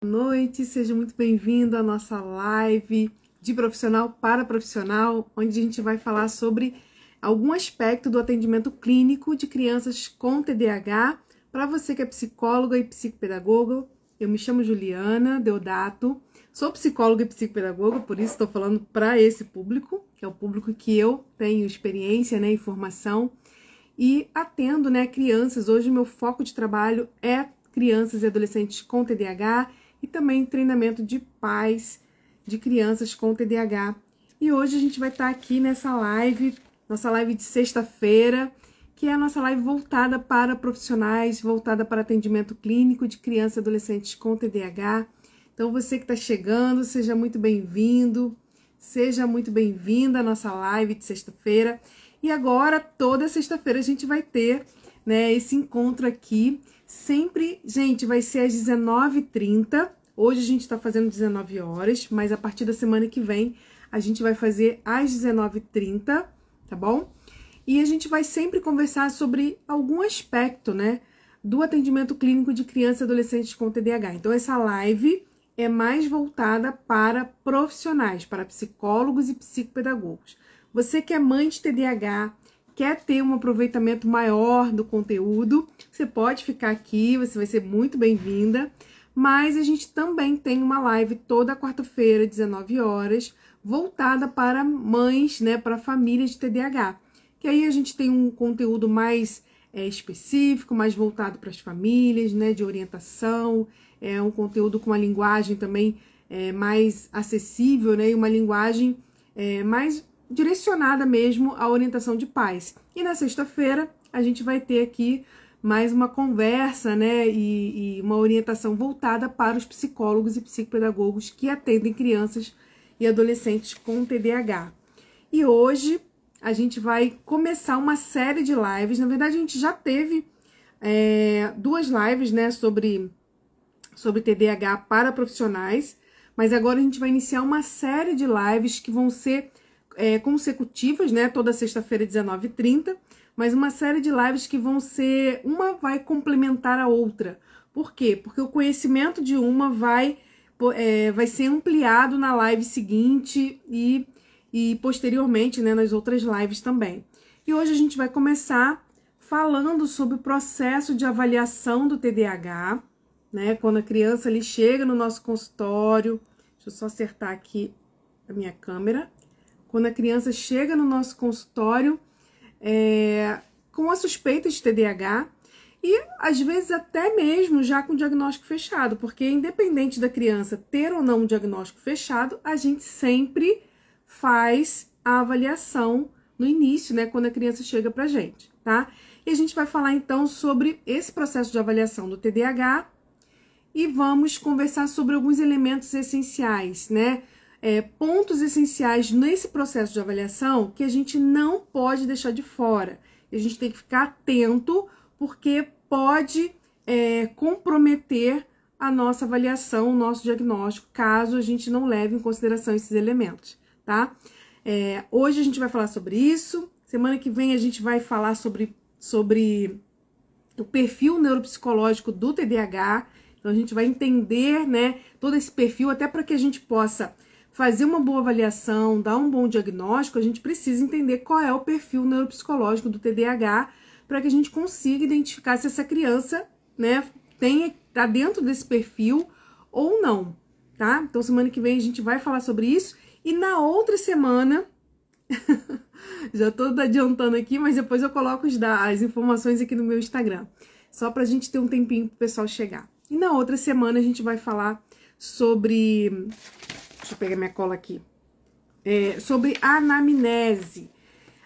Boa noite, seja muito bem-vindo à nossa live de profissional para profissional, onde a gente vai falar sobre algum aspecto do atendimento clínico de crianças com TDAH. Para você que é psicóloga e psicopedagoga, eu me chamo Juliana Deodato, sou psicóloga e psicopedagoga, por isso estou falando para esse público, que é o público que eu tenho experiência, e formação, e atendo crianças. Hoje o meu foco de trabalho é crianças e adolescentes com TDAH e também treinamento de pais de crianças com TDAH. E hoje a gente vai estar aqui nessa live, nossa live de sexta-feira, que é a nossa live voltada para profissionais, voltada para atendimento clínico de crianças e adolescentes com TDAH. Então você que está chegando, seja muito bem-vindo, seja muito bem-vinda à nossa live de sexta-feira. E agora, toda sexta-feira, a gente vai ter esse encontro aqui. Sempre, gente, vai ser às 19h30. Hoje a gente está fazendo 19 horas, mas a partir da semana que vem a gente vai fazer às 19h30, tá bom? E a gente vai sempre conversar sobre algum aspecto, do atendimento clínico de crianças e adolescentes com TDAH. Então, essa live é mais voltada para profissionais, para psicólogos e psicopedagogos. Você que é mãe de TDAH, quer ter um aproveitamento maior do conteúdo, você pode ficar aqui, você vai ser muito bem-vinda. Mas a gente também tem uma live toda quarta-feira, 19 horas, voltada para mães, para famílias de TDAH. Que aí a gente tem um conteúdo mais específico, mais voltado para as famílias, de orientação, um conteúdo com uma linguagem também mais acessível, e uma linguagem mais direcionada mesmo à orientação de pais. E na sexta-feira a gente vai ter aqui mais uma conversa, e uma orientação voltada para os psicólogos e psicopedagogos que atendem crianças e adolescentes com TDAH. E hoje a gente vai começar uma série de lives. Na verdade, a gente já teve duas lives, sobre TDAH para profissionais, mas agora a gente vai iniciar uma série de lives que vão ser consecutivas, toda sexta-feira, 19h30, mas uma série de lives que vão ser, uma vai complementar a outra. Por quê? Porque o conhecimento de uma vai ser ampliado na live seguinte e posteriormente, nas outras lives também. E hoje a gente vai começar falando sobre o processo de avaliação do TDAH, quando a criança ali chega no nosso consultório. Deixa eu só acertar aqui a minha câmera. Quando a criança chega no nosso consultório com a suspeita de TDAH e às vezes até mesmo já com o diagnóstico fechado, porque independente da criança ter ou não um diagnóstico fechado, a gente sempre faz a avaliação no início, quando a criança chega pra gente, tá? E a gente vai falar então sobre esse processo de avaliação do TDAH e vamos conversar sobre alguns elementos essenciais, pontos essenciais nesse processo de avaliação que a gente não pode deixar de fora. A gente tem que ficar atento porque pode comprometer a nossa avaliação, o nosso diagnóstico, caso a gente não leve em consideração esses elementos, tá? Hoje a gente vai falar sobre isso. Semana que vem a gente vai falar sobre o perfil neuropsicológico do TDAH. Então a gente vai entender, todo esse perfil, até para que a gente possa fazer uma boa avaliação, dar um bom diagnóstico. A gente precisa entender qual é o perfil neuropsicológico do TDAH para que a gente consiga identificar se essa criança, tá dentro desse perfil ou não, tá? Então semana que vem a gente vai falar sobre isso e na outra semana, já tô adiantando aqui, mas depois eu coloco as informações aqui no meu Instagram, só pra gente ter um tempinho pro pessoal chegar. E na outra semana a gente vai falar sobre... Deixa eu pegar minha cola aqui. Sobre anamnese.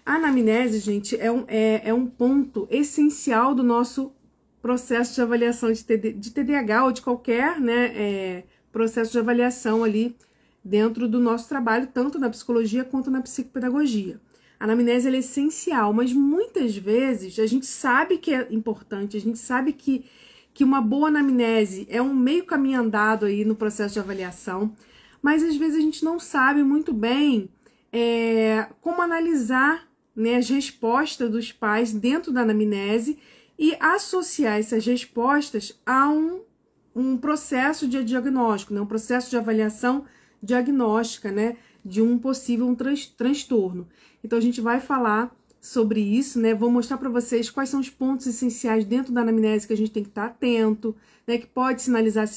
A anamnese, gente, é um ponto essencial do nosso processo de avaliação de TDAH ou de qualquer processo de avaliação ali dentro do nosso trabalho, tanto na psicologia quanto na psicopedagogia. A anamnese é essencial, mas muitas vezes a gente sabe que é importante, a gente sabe que uma boa anamnese é um meio caminho andado aí no processo de avaliação, mas às vezes a gente não sabe muito bem como analisar as respostas dos pais dentro da anamnese e associar essas respostas a um processo de diagnóstico, né? Um processo de avaliação diagnóstica, né? De um possível transtorno. Então, a gente vai falar sobre isso, né? Vou mostrar para vocês quais são os pontos essenciais dentro da anamnese que a gente tem que estar atento, né? Que pode sinalizar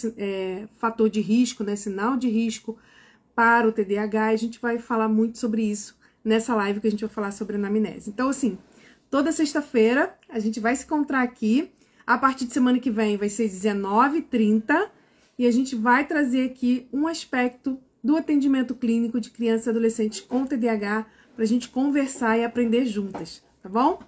fator de risco, né? Sinal de risco para o TDAH. E a gente vai falar muito sobre isso nessa live que a gente vai falar sobre anamnese. Então, assim, toda sexta-feira a gente vai se encontrar aqui. A partir de semana que vem vai ser 19h30 e a gente vai trazer aqui um aspecto do atendimento clínico de crianças e adolescentes com TDAH para a gente conversar e aprender juntas, tá bom?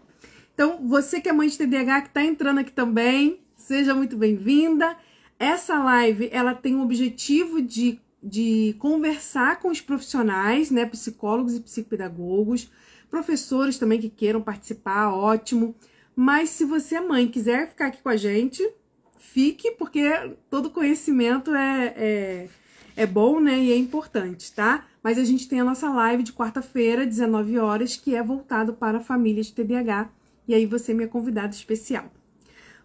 Então, você que é mãe de TDAH que está entrando aqui também, seja muito bem-vinda. Essa live, ela tem o objetivo de conversar com os profissionais, né, psicólogos e psicopedagogos, professores também que queiram participar, ótimo. Mas se você é mãe e quiser ficar aqui com a gente, fique, porque todo conhecimento é bom, né, e é importante, tá? Mas a gente tem a nossa live de quarta-feira, 19 horas, que é voltado para famílias de TDAH, e aí você é minha convidada especial.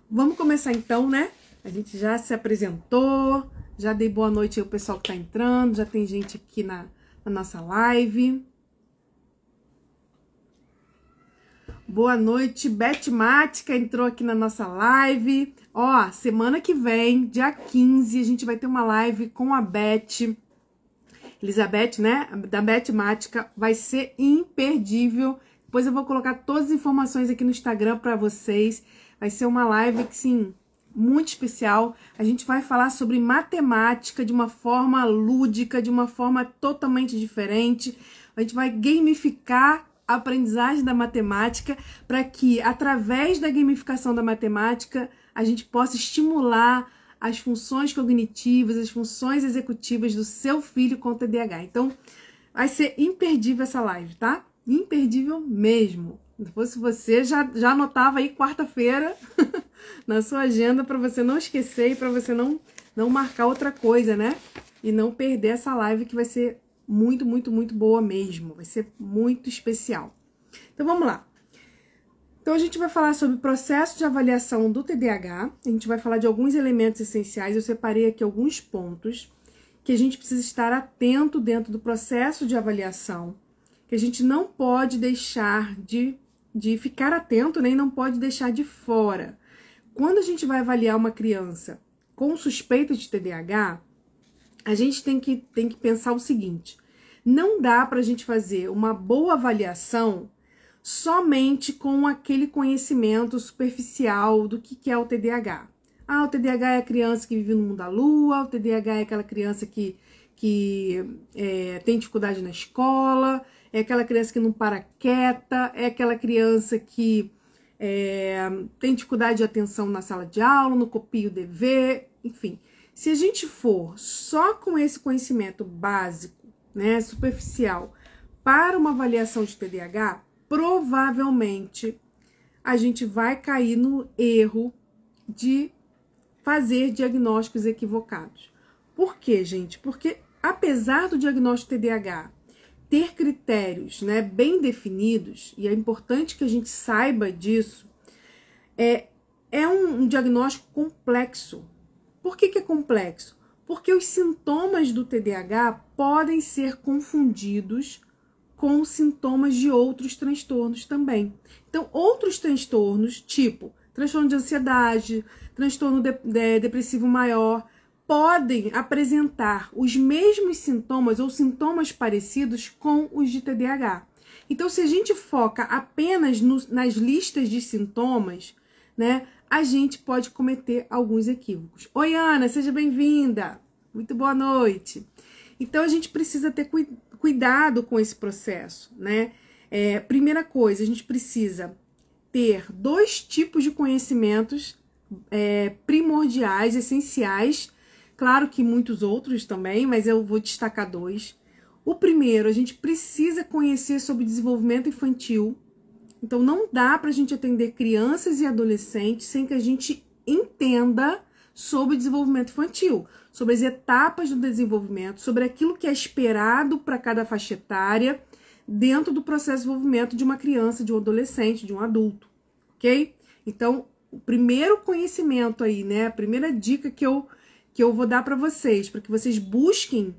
Vamos começar então, né? A gente já se apresentou, já dei boa noite aí ao pessoal que tá entrando, já tem gente aqui na nossa live. Boa noite, Beth Mática entrou aqui na nossa live. Ó, semana que vem, dia 15, a gente vai ter uma live com a Beth, Elizabeth, né? Da Beth Mática, vai ser imperdível. Depois eu vou colocar todas as informações aqui no Instagram para vocês. Vai ser uma live que, sim, muito especial. A gente vai falar sobre matemática de uma forma lúdica, de uma forma totalmente diferente. A gente vai gamificar a aprendizagem da matemática para que, através da gamificação da matemática, a gente possa estimular as funções cognitivas, as funções executivas do seu filho com TDAH. Então, vai ser imperdível essa live, tá? Imperdível mesmo. Se fosse você, já anotava aí quarta-feira na sua agenda para você não esquecer e para você não marcar outra coisa, né? E não perder essa live que vai ser muito, muito, muito boa mesmo. Vai ser muito especial. Então, vamos lá. Então, a gente vai falar sobre o processo de avaliação do TDAH. A gente vai falar de alguns elementos essenciais. Eu separei aqui alguns pontos que a gente precisa estar atento dentro do processo de avaliação, que a gente não pode deixar de ficar atento, nem não pode deixar de fora. Quando a gente vai avaliar uma criança com suspeita de TDAH, a gente tem que pensar o seguinte: não dá para a gente fazer uma boa avaliação somente com aquele conhecimento superficial do que é o TDAH. Ah, o TDAH é a criança que vive no mundo da lua, o TDAH é aquela criança que tem dificuldade na escola, é aquela criança que não para quieta, é aquela criança que tem dificuldade de atenção na sala de aula, no copia o dever, enfim. Se a gente for só com esse conhecimento básico, né, superficial, para uma avaliação de TDAH, provavelmente a gente vai cair no erro de fazer diagnósticos equivocados. Por quê, gente? Porque apesar do diagnóstico TDAH ter critérios, né, bem definidos, e é importante que a gente saiba disso, é um diagnóstico complexo. Por que é complexo? Porque os sintomas do TDAH podem ser confundidos com sintomas de outros transtornos também. Então, outros transtornos, tipo transtorno de ansiedade, transtorno depressivo maior, podem apresentar os mesmos sintomas ou sintomas parecidos com os de TDAH. Então, se a gente foca apenas nas listas de sintomas, né, a gente pode cometer alguns equívocos. Oi, Ana, seja bem-vinda. Muito boa noite. Então, a gente precisa ter cuidado com esse processo, né? Primeira coisa, a gente precisa ter 2 tipos de conhecimentos primordiais, essenciais. Claro que muitos outros também, mas eu vou destacar 2. O primeiro, a gente precisa conhecer sobre desenvolvimento infantil. Então, não dá para a gente atender crianças e adolescentes sem que a gente entenda sobre desenvolvimento infantil, sobre as etapas do desenvolvimento, sobre aquilo que é esperado para cada faixa etária dentro do processo de desenvolvimento de uma criança, de um adolescente, de um adulto, ok? Então, o primeiro conhecimento aí, né, a primeira dica que eu que eu vou dar para que vocês busquem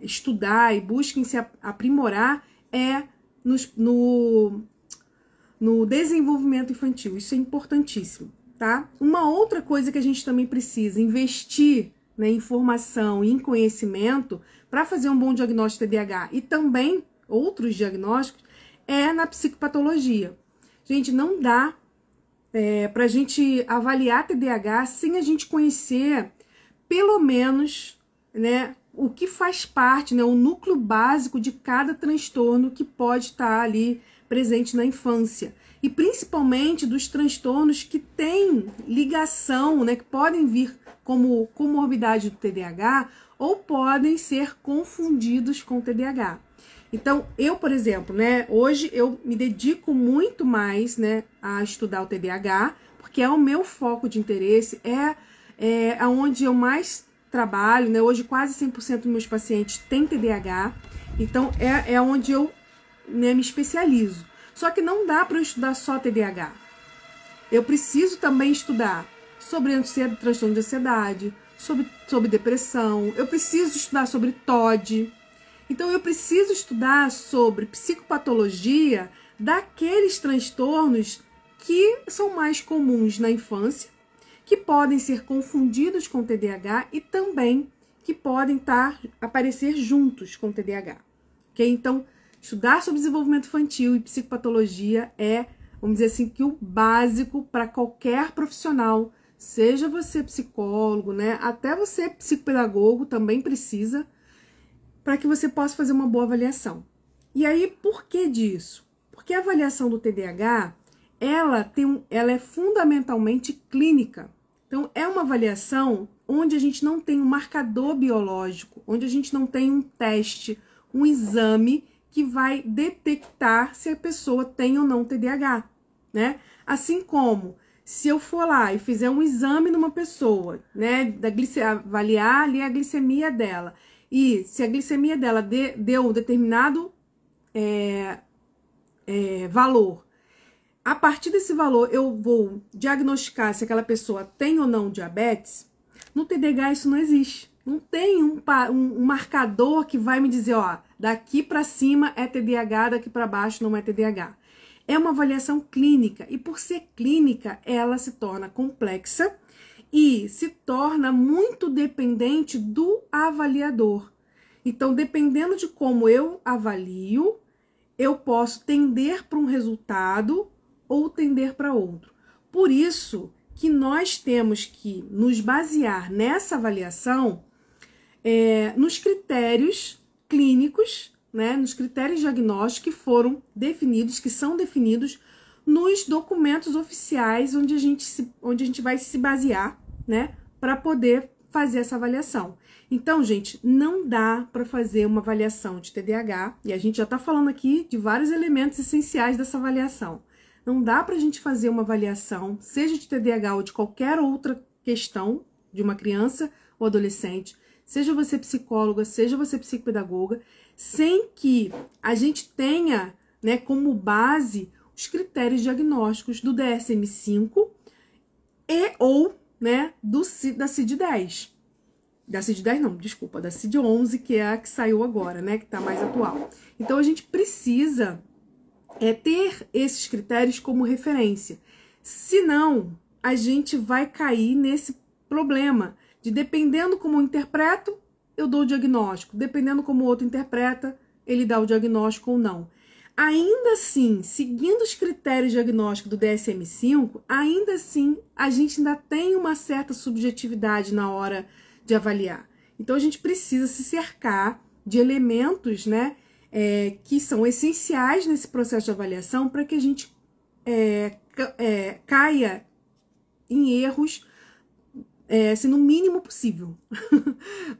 estudar e busquem se aprimorar, é no desenvolvimento infantil. Isso é importantíssimo, tá? Uma outra coisa que a gente também precisa investir, né, em informação e em conhecimento para fazer um bom diagnóstico de TDAH e também outros diagnósticos é na psicopatologia. Gente, não dá para a gente avaliar TDAH sem a gente conhecer pelo menos, né, o que faz parte, né, o núcleo básico de cada transtorno que pode estar ali presente na infância. E principalmente dos transtornos que têm ligação, né, que podem vir como comorbidade do TDAH ou podem ser confundidos com TDAH. Então, eu, por exemplo, né, hoje eu me dedico muito mais, né, a estudar o TDAH, porque é o meu foco de interesse, é onde eu mais trabalho, né? Hoje quase 100% dos meus pacientes têm TDAH, então é onde eu, né, me especializo. Só que não dá para eu estudar só TDAH. Eu preciso também estudar sobre transtorno de ansiedade, sobre depressão, eu preciso estudar sobre TOD. Então eu preciso estudar sobre psicopatologia daqueles transtornos que são mais comuns na infância, que podem ser confundidos com TDAH e também que podem aparecer juntos com TDAH. Okay? Então, estudar sobre desenvolvimento infantil e psicopatologia é, vamos dizer assim, que o básico para qualquer profissional, seja você psicólogo, né? Até você psicopedagogo também precisa, para que você possa fazer uma boa avaliação. E aí, por que disso? Porque a avaliação do TDAH, ela é fundamentalmente clínica. Então, é uma avaliação onde a gente não tem um marcador biológico, onde a gente não tem um teste, um exame que vai detectar se a pessoa tem ou não TDAH, né? Assim como, se eu for lá e fizer um exame numa pessoa, né, avaliar ali a glicemia dela, e se a glicemia dela deu um determinado valor, a partir desse valor eu vou diagnosticar se aquela pessoa tem ou não diabetes. No TDAH isso não existe. Não tem um marcador que vai me dizer, ó, daqui para cima é TDAH, daqui para baixo não é TDAH. É uma avaliação clínica e por ser clínica ela se torna complexa e se torna muito dependente do avaliador. Então, dependendo de como eu avalio, eu posso tender para um resultado ou tender para outro. Por isso que nós temos que nos basear nessa avaliação nos critérios clínicos, né, nos critérios diagnósticos que foram definidos, que são definidos nos documentos oficiais onde a gente vai se basear, né, para poder fazer essa avaliação. Então, gente, não dá para fazer uma avaliação de TDAH, e a gente já está falando aqui de vários elementos essenciais dessa avaliação. Não dá para a gente fazer uma avaliação, seja de TDAH ou de qualquer outra questão de uma criança ou adolescente, seja você psicóloga, seja você psicopedagoga, sem que a gente tenha, né, como base os critérios diagnósticos do DSM-5 ou, né, da CID-10. Da CID-10 não, desculpa, da CID-11, que é a que saiu agora, né, que está mais atual. Então a gente precisa ter esses critérios como referência. Senão, a gente vai cair nesse problema de, dependendo como eu interpreto, eu dou o diagnóstico. Dependendo como o outro interpreta, ele dá o diagnóstico ou não. Ainda assim, seguindo os critérios diagnósticos do DSM-5, ainda assim, a gente ainda tem uma certa subjetividade na hora de avaliar. Então, a gente precisa se cercar de elementos, né, que são essenciais nesse processo de avaliação para que a gente caia em erros, assim, no mínimo possível.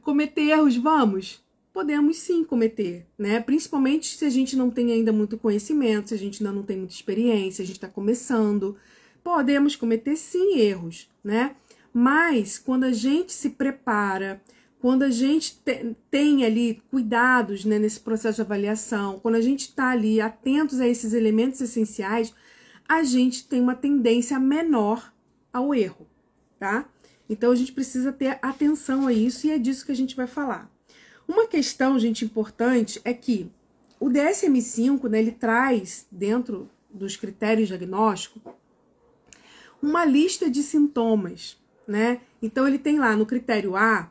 Cometer erros, vamos? Podemos sim cometer, né? Principalmente se a gente não tem ainda muito conhecimento, se a gente ainda não tem muita experiência, a gente está começando. Podemos cometer sim erros, né? Mas quando a gente se prepara, quando a gente tem ali cuidados, né, nesse processo de avaliação, quando a gente está ali atentos a esses elementos essenciais, a gente tem uma tendência menor ao erro, tá? Então, a gente precisa ter atenção a isso e é disso que a gente vai falar. Uma questão, gente, importante é que o DSM-5, né, ele traz, dentro dos critérios diagnósticos, uma lista de sintomas, né? Então, ele tem lá no critério A,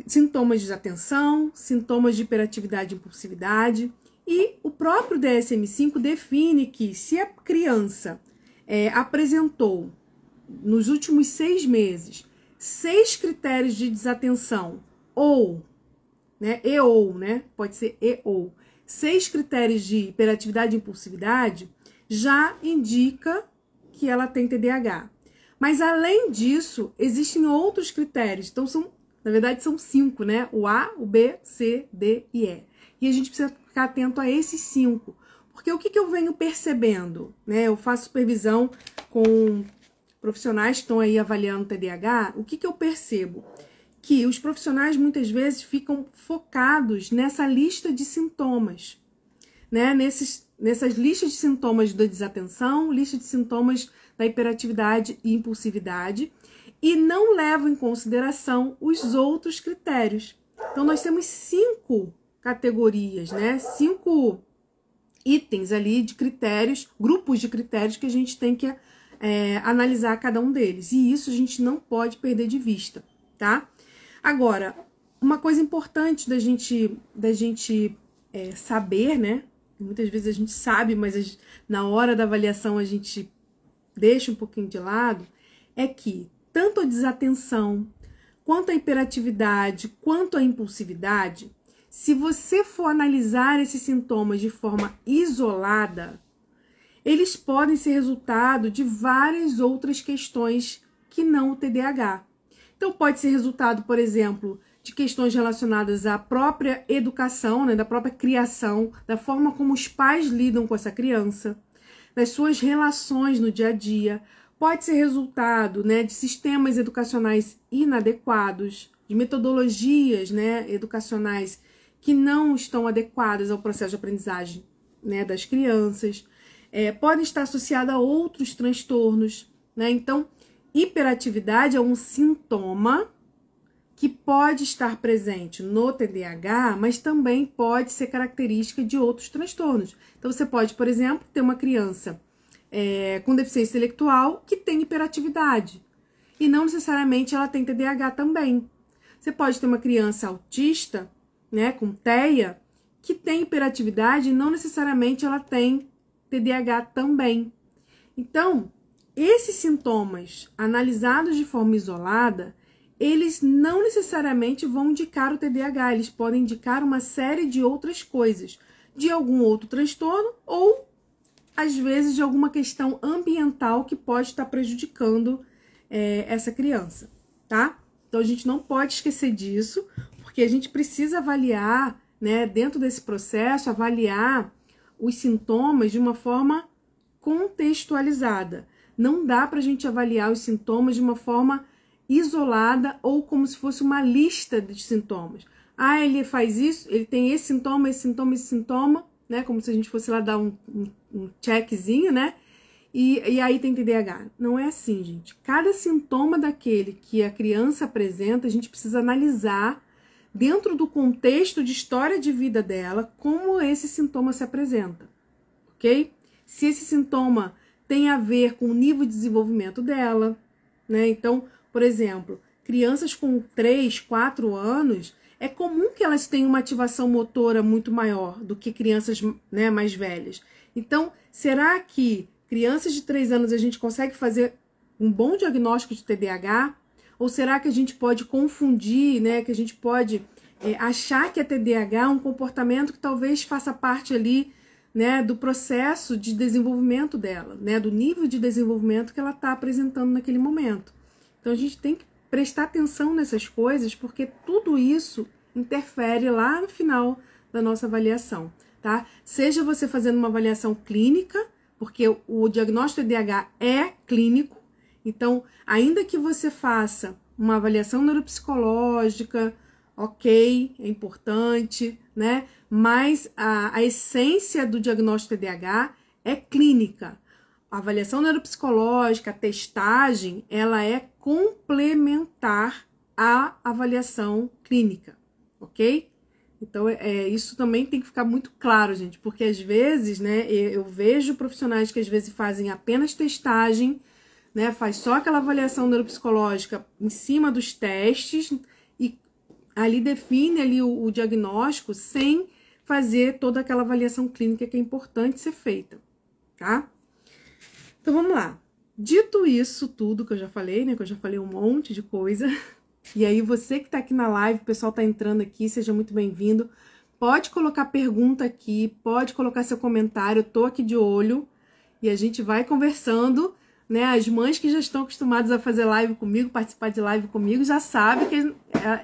sintomas de desatenção, sintomas de hiperatividade e impulsividade, e o próprio DSM-5 define que se a criança apresentou, nos últimos 6 meses, 6 critérios de desatenção, ou, né, pode ser 6 critérios de hiperatividade e impulsividade, já indica que ela tem TDAH. Mas, além disso, existem outros critérios. Então, na verdade, são 5, né? O A, o B, C, D e E. E a gente precisa ficar atento a esses 5. Porque o que eu venho percebendo, né? Eu faço supervisão com profissionais que estão aí avaliando TDAH. O que eu percebo? Que os profissionais, muitas vezes, ficam focados nessa lista de sintomas, né? Nessas listas de sintomas da desatenção, lista de sintomas da hiperatividade e impulsividade, e não levam em consideração os outros critérios. Então, nós temos 5 categorias, né? 5 itens ali de critérios, grupos de critérios que a gente tem que analisar cada um deles. E isso a gente não pode perder de vista, tá? Agora, uma coisa importante da gente saber, né? Muitas vezes a gente sabe, mas na hora da avaliação a gente deixa um pouquinho de lado, é que tanto a desatenção, quanto a hiperatividade, quanto a impulsividade, se você for analisar esses sintomas de forma isolada, eles podem ser resultado de várias outras questões que não o TDAH. Então, pode ser resultado, por exemplo, de questões relacionadas à própria educação, né, da própria criação, da forma como os pais lidam com essa criança, das suas relações no dia a dia. Pode ser resultado, né, de sistemas educacionais inadequados, de metodologias, né, educacionais que não estão adequadas ao processo de aprendizagem, né, das crianças. Pode estar associada a outros transtornos, né? Então, hiperatividade é um sintoma que pode estar presente no TDAH, mas também pode ser característica de outros transtornos. Então, você pode, por exemplo, ter uma criança com deficiência intelectual que tem hiperatividade, e não necessariamente ela tem TDAH também. Você pode ter uma criança autista, né, com TEA, que tem hiperatividade e não necessariamente ela tem TDAH também. Então, esses sintomas analisados de forma isolada, eles não necessariamente vão indicar o TDAH, eles podem indicar uma série de outras coisas, de algum outro transtorno ou, às vezes, de alguma questão ambiental que pode estar prejudicando essa criança, tá? Então, a gente não pode esquecer disso, porque a gente precisa avaliar, né, dentro desse processo, avaliar os sintomas de uma forma contextualizada. Não dá para a gente avaliar os sintomas de uma forma isolada ou como se fosse uma lista de sintomas. Ah, ele faz isso, ele tem esse sintoma, esse sintoma, esse sintoma, né? Como se a gente fosse lá dar um checkzinho, né? E aí tem TDAH. Não é assim, gente. Cada sintoma daquele que a criança apresenta, a gente precisa analisar dentro do contexto de história de vida dela, como esse sintoma se apresenta, ok? Se esse sintoma tem a ver com o nível de desenvolvimento dela, né? Então, por exemplo, crianças com 3, 4 anos, é comum que elas tenham uma ativação motora muito maior do que crianças, né, mais velhas. Então, será que crianças de 3 anos a gente consegue fazer um bom diagnóstico de TDAH? Ou será que a gente pode confundir, né, que a gente pode achar que é TDAH um comportamento que talvez faça parte ali, né, do processo de desenvolvimento dela, né, do nível de desenvolvimento que ela está apresentando naquele momento. Então, a gente tem que prestar atenção nessas coisas, porque tudo isso interfere lá no final da nossa avaliação, tá? Seja você fazendo uma avaliação clínica, porque o diagnóstico TDAH é clínico, então, ainda que você faça uma avaliação neuropsicológica, ok, é importante, né? Mas a essência do diagnóstico TDAH é clínica. a avaliação neuropsicológica, a testagem, ela é complementar à avaliação clínica, ok? Então, isso também tem que ficar muito claro, gente, porque às vezes, né, eu vejo profissionais que às vezes fazem apenas testagem, né, faz só aquela avaliação neuropsicológica em cima dos testes e ali define ali o diagnóstico sem fazer toda aquela avaliação clínica que é importante ser feita, tá? Então, vamos lá. Dito isso tudo que eu já falei, né, que eu já falei um monte de coisa... E aí, você que tá aqui na live, o pessoal tá entrando aqui, seja muito bem-vindo. Pode colocar pergunta aqui, pode colocar seu comentário, eu tô aqui de olho. E a gente vai conversando, né? As mães que já estão acostumadas a fazer live comigo, participar de live comigo, já sabem que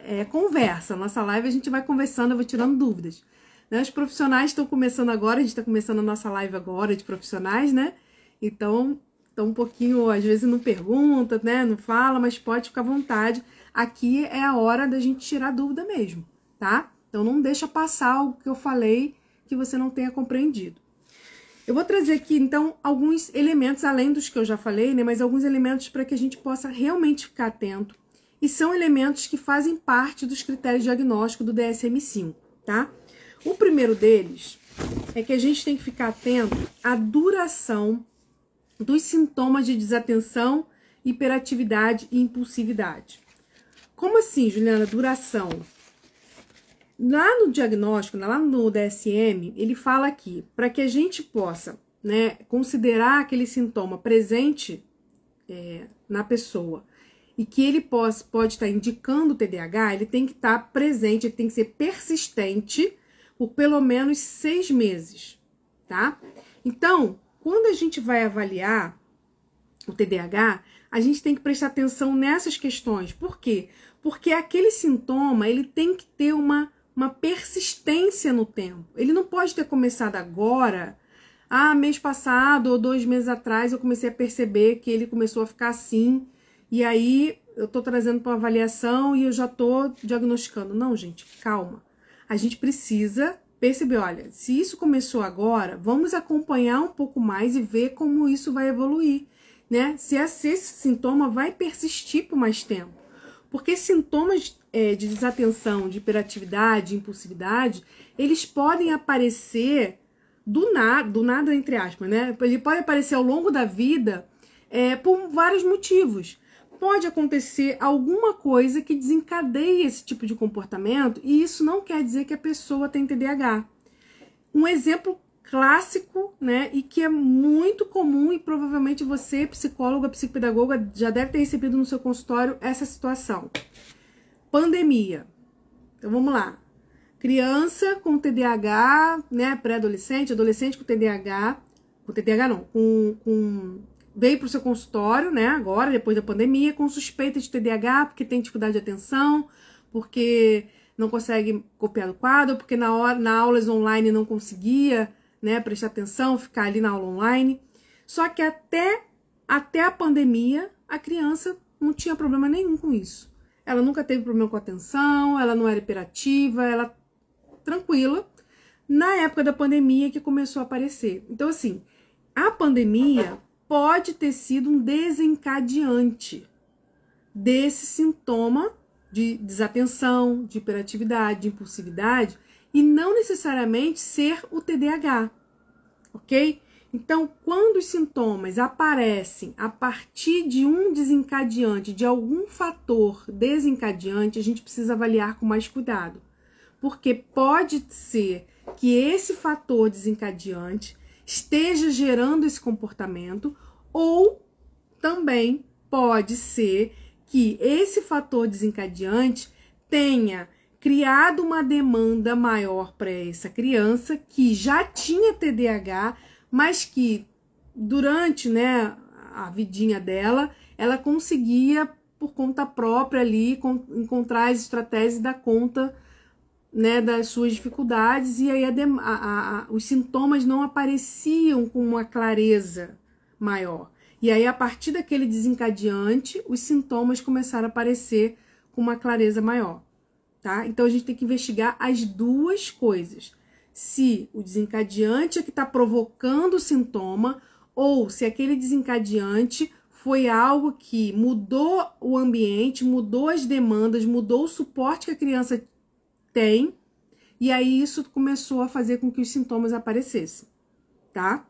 é conversa. Nossa live a gente vai conversando, eu vou tirando dúvidas. Né? Os profissionais estão começando agora, a gente tá começando a nossa live agora de profissionais, né? Então um pouquinho, às vezes não pergunta, né? Não fala, mas pode ficar à vontade. Aqui é a hora da gente tirar dúvida mesmo, tá? Então não deixa passar algo que eu falei que você não tenha compreendido. Eu vou trazer aqui, então, alguns elementos, além dos que eu já falei, né? Mas alguns elementos para que a gente possa realmente ficar atento. E são elementos que fazem parte dos critérios diagnósticos do DSM-5, tá? O primeiro deles é que a gente tem que ficar atento à duração dos sintomas de desatenção, hiperatividade e impulsividade. Como assim, Juliana, duração? Lá no diagnóstico, lá no DSM, ele fala aqui, para que a gente possa, né, considerar aquele sintoma presente na pessoa e que ele pode estar indicando o TDAH, ele tem que estar presente, ele tem que ser persistente por pelo menos 6 meses, tá? Então, quando a gente vai avaliar o TDAH, a gente tem que prestar atenção nessas questões. Por quê? Porque aquele sintoma, ele tem que ter uma persistência no tempo. Ele não pode ter começado agora, mês passado ou 2 meses atrás eu comecei a perceber que ele começou a ficar assim, e aí eu tô trazendo para uma avaliação e eu já tô diagnosticando. Não, gente, calma. A gente precisa perceber, olha, se isso começou agora, vamos acompanhar um pouco mais e ver como isso vai evoluir, né? Se esse sintoma vai persistir por mais tempo. Porque sintomas de desatenção, de hiperatividade, de impulsividade, eles podem aparecer do nada, entre aspas, né? Ele pode aparecer ao longo da vida por vários motivos. Pode acontecer alguma coisa que desencadeie esse tipo de comportamento e isso não quer dizer que a pessoa tem TDAH. Um exemplo clássico, né, e que é muito comum e provavelmente você, psicóloga, psicopedagoga, já deve ter recebido no seu consultório essa situação. Pandemia. Então vamos lá. Criança com TDAH, né, pré-adolescente, adolescente com TDAH não, veio para o seu consultório, né, agora, depois da pandemia, com suspeita de TDAH, porque tem dificuldade de atenção, porque não consegue copiar do quadro, porque na aulas online não conseguia, né, prestar atenção, ficar ali na aula online. Só que até a pandemia, a criança não tinha problema nenhum com isso. Ela nunca teve problema com atenção, ela não era hiperativa, ela tranquila. Na época da pandemia que começou a aparecer. Então, assim, a pandemia pode ter sido um desencadeante desse sintoma de desatenção, de hiperatividade, de impulsividade, e não necessariamente ser o TDAH, ok? Então, quando os sintomas aparecem a partir de um desencadeante, de algum fator desencadeante, a gente precisa avaliar com mais cuidado, porque pode ser que esse fator desencadeante esteja gerando esse comportamento, ou também pode ser que esse fator desencadeante tenha criado uma demanda maior para essa criança que já tinha TDAH, mas que durante, né, a vidinha dela, ela conseguia, por conta própria ali, encontrar as estratégias da conta, né, das suas dificuldades, e aí os sintomas não apareciam com uma clareza maior. E aí, a partir daquele desencadeante, os sintomas começaram a aparecer com uma clareza maior. Tá? Então, a gente tem que investigar as duas coisas. Se o desencadeante é que está provocando o sintoma ou se aquele desencadeante foi algo que mudou o ambiente, mudou as demandas, mudou o suporte que a criança tem, e aí isso começou a fazer com que os sintomas aparecessem, tá?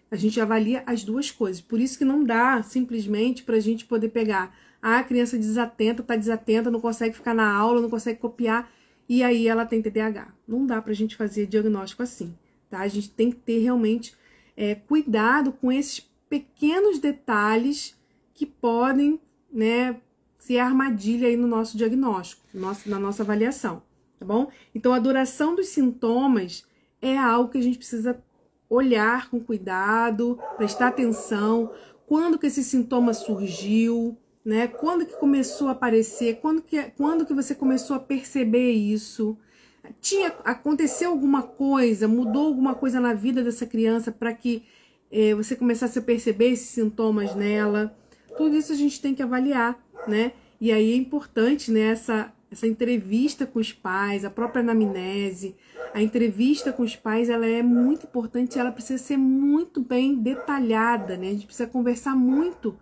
A gente avalia as duas coisas. Por isso que não dá simplesmente pra gente poder pegar a criança desatenta, tá desatenta, não consegue ficar na aula, não consegue copiar, e aí ela tem TDAH. Não dá pra gente fazer diagnóstico assim, tá? A gente tem que ter realmente cuidado com esses pequenos detalhes que podem, né, ser armadilha aí no nosso diagnóstico, na nossa avaliação, tá bom? Então, a duração dos sintomas é algo que a gente precisa olhar com cuidado, prestar atenção, quando que esse sintoma surgiu, né? Quando que começou a aparecer, quando que você começou a perceber isso? Aconteceu alguma coisa, mudou alguma coisa na vida dessa criança para que você começasse a perceber esses sintomas nela? Tudo isso a gente tem que avaliar, né? E aí é importante, né, essa entrevista com os pais, a própria anamnese, a entrevista com os pais, ela é muito importante, ela precisa ser muito bem detalhada, né? A gente precisa conversar muito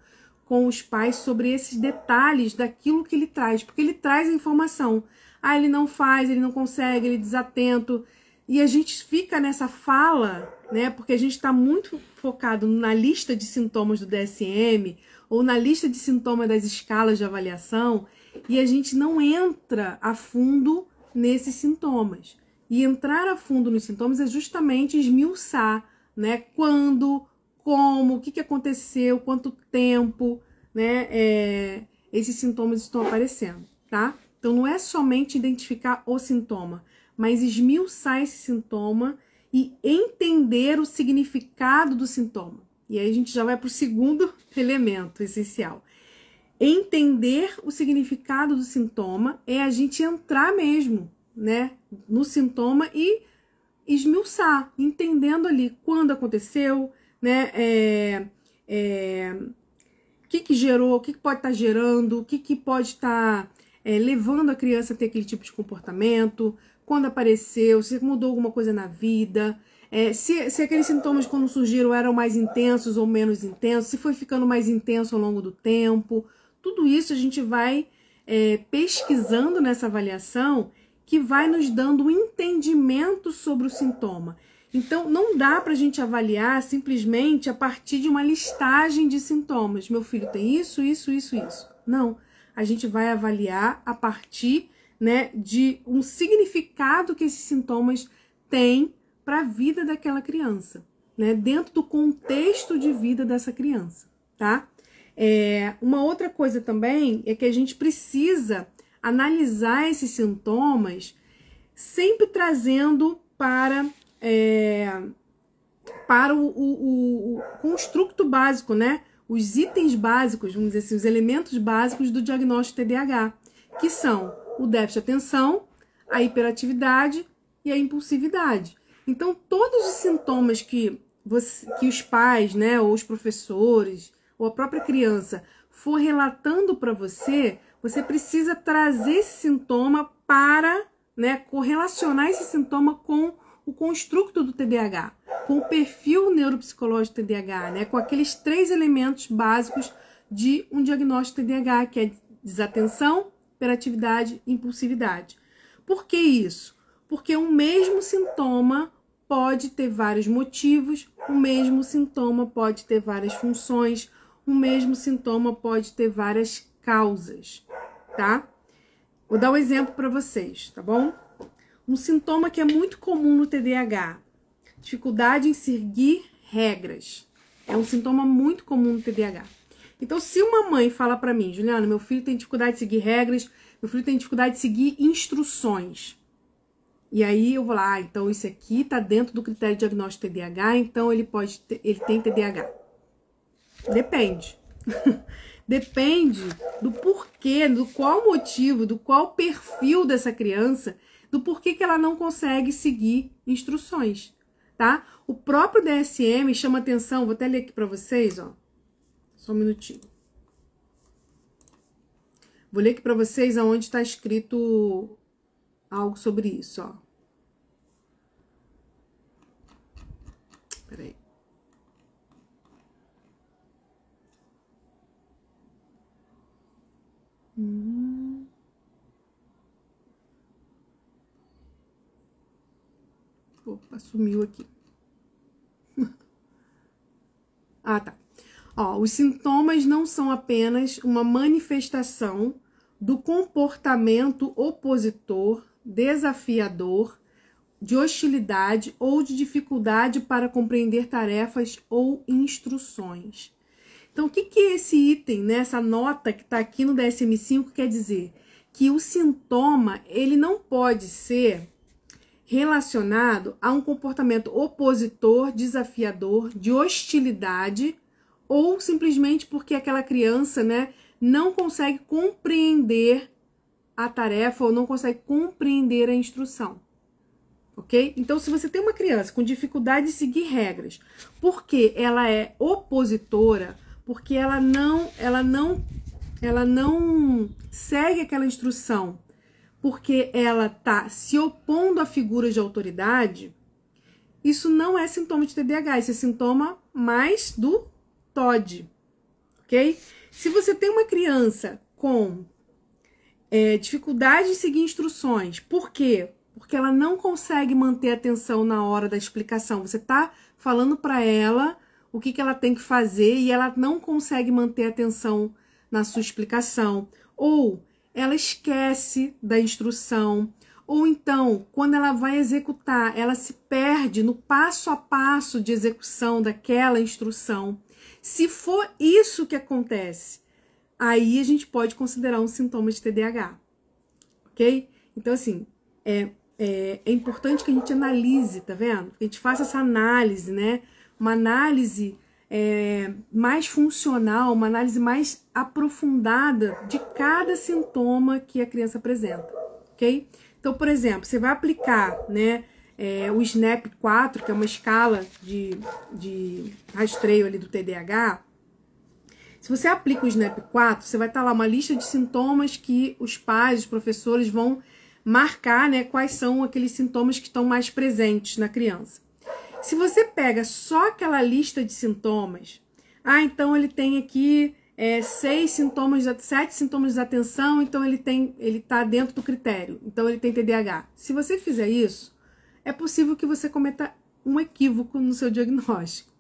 com os pais sobre esses detalhes daquilo que ele traz, porque ele traz a informação. Ah, ele não faz, ele não consegue, ele é desatento. E a gente fica nessa fala, né? Porque a gente está muito focado na lista de sintomas do DSM ou na lista de sintomas das escalas de avaliação e a gente não entra a fundo nesses sintomas. E entrar a fundo nos sintomas é justamente esmiuçar, né? Quando, como, o que aconteceu, quanto tempo, né? Esses sintomas estão aparecendo, tá? Então, não é somente identificar o sintoma, mas esmiuçar esse sintoma e entender o significado do sintoma. E aí a gente já vai para o segundo elemento essencial. Entender o significado do sintoma é a gente entrar mesmo, né, no sintoma e esmiuçar, entendendo ali quando aconteceu, né, o que gerou, o que pode estar gerando, o que pode estar levando a criança a ter aquele tipo de comportamento, quando apareceu, se mudou alguma coisa na vida, se aqueles sintomas quando surgiram eram mais intensos ou menos intensos, se foi ficando mais intenso ao longo do tempo. Tudo isso a gente vai pesquisando nessa avaliação que vai nos dando um entendimento sobre o sintoma. Então, não dá para a gente avaliar simplesmente a partir de uma listagem de sintomas. Meu filho tem isso, isso, isso, isso. Não, a gente vai avaliar a partir, né, de um significado que esses sintomas têm para a vida daquela criança, né, dentro do contexto de vida dessa criança, tá? Uma outra coisa também é que a gente precisa analisar esses sintomas sempre trazendo para o construto básico, né? Os itens básicos, vamos dizer assim, os elementos básicos do diagnóstico TDAH, que são o déficit de atenção, a hiperatividade e a impulsividade. Então, todos os sintomas que os pais, né, ou os professores, ou a própria criança for relatando para você, você precisa trazer esse sintoma para, né, correlacionar esse sintoma com o construto do TDAH, com o perfil neuropsicológico do TDAH, né, com aqueles 3 elementos básicos de um diagnóstico TDAH, que é desatenção, hiperatividade e impulsividade. Por que isso? Porque o mesmo sintoma pode ter vários motivos, o mesmo sintoma pode ter várias funções, o mesmo sintoma pode ter várias causas, tá? Vou dar um exemplo para vocês, tá bom? Um sintoma que é muito comum no TDAH, dificuldade em seguir regras. É um sintoma muito comum no TDAH. Então, se uma mãe fala para mim, Juliana, meu filho tem dificuldade de seguir regras, meu filho tem dificuldade de seguir instruções. E aí eu vou lá, então isso aqui tá dentro do critério de diagnóstico TDAH, então ele tem TDAH. Depende. Depende do porquê, do qual motivo, do qual perfil dessa criança, do porquê que ela não consegue seguir instruções, tá? O próprio DSM chama atenção, vou até ler aqui para vocês, ó. Só um minutinho. Vou ler aqui para vocês aonde está escrito algo sobre isso, ó. Peraí. Opa, sumiu aqui. Ah, tá. Ó, os sintomas não são apenas uma manifestação do comportamento opositor, desafiador, de hostilidade ou de dificuldade para compreender tarefas ou instruções. Então, o que esse item, né, essa nota que está aqui no DSM-5 quer dizer? Que o sintoma, ele não pode ser relacionado a um comportamento opositor, desafiador, de hostilidade, ou simplesmente porque aquela criança, né, não consegue compreender a tarefa ou não consegue compreender a instrução. Ok? Então, se você tem uma criança com dificuldade de seguir regras, porque ela é opositora, porque ela não segue aquela instrução, porque ela está se opondo a figuras de autoridade, isso não é sintoma de TDAH, isso é sintoma mais do TOD, ok? Se você tem uma criança com dificuldade em seguir instruções, por quê? Porque ela não consegue manter a atenção na hora da explicação. Você está falando para ela o que ela tem que fazer e ela não consegue manter a atenção na sua explicação. Ou ela esquece da instrução. Ou então, quando ela vai executar, ela se perde no passo a passo de execução daquela instrução. Se for isso que acontece, aí a gente pode considerar um sintoma de TDAH. Ok? Então, assim, é importante que a gente analise, tá vendo? Que a gente faça essa análise, né? Uma análise mais funcional, uma análise mais aprofundada de cada sintoma que a criança apresenta, ok? Então, por exemplo, você vai aplicar, né, o SNAP-4, que é uma escala de rastreio ali do TDAH. Se você aplica o SNAP-4, você vai estar lá uma lista de sintomas que os pais, os professores vão marcar, né, quais são aqueles sintomas que estão mais presentes na criança. Se você pega só aquela lista de sintomas, então ele tem aqui 7 sintomas de atenção, então ele está dentro do critério, então ele tem TDAH. Se você fizer isso, é possível que você cometa um equívoco no seu diagnóstico,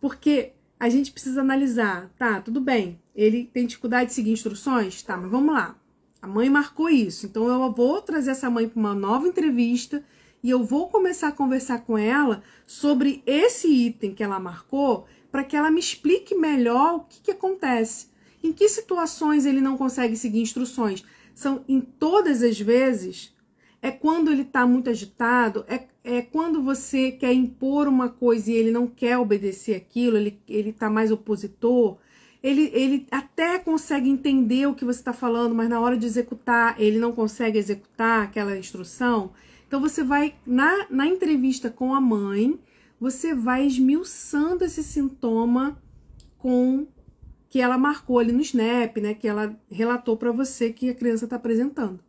porque a gente precisa analisar, tá, tudo bem, ele tem dificuldade de seguir instruções, tá, mas vamos lá. A mãe marcou isso, então eu vou trazer essa mãe para uma nova entrevista e eu vou começar a conversar com ela sobre esse item que ela marcou para que ela me explique melhor o que acontece. Em que situações ele não consegue seguir instruções? São em todas as vezes? É quando ele está muito agitado? É quando você quer impor uma coisa e ele não quer obedecer aquilo? Ele está mais opositor? Ele até consegue entender o que você está falando, mas na hora de executar, ele não consegue executar aquela instrução. Então, você vai, na entrevista com a mãe, você vai esmiuçando esse sintoma que ela marcou ali no SNAP, né? Que ela relatou para você que a criança está apresentando,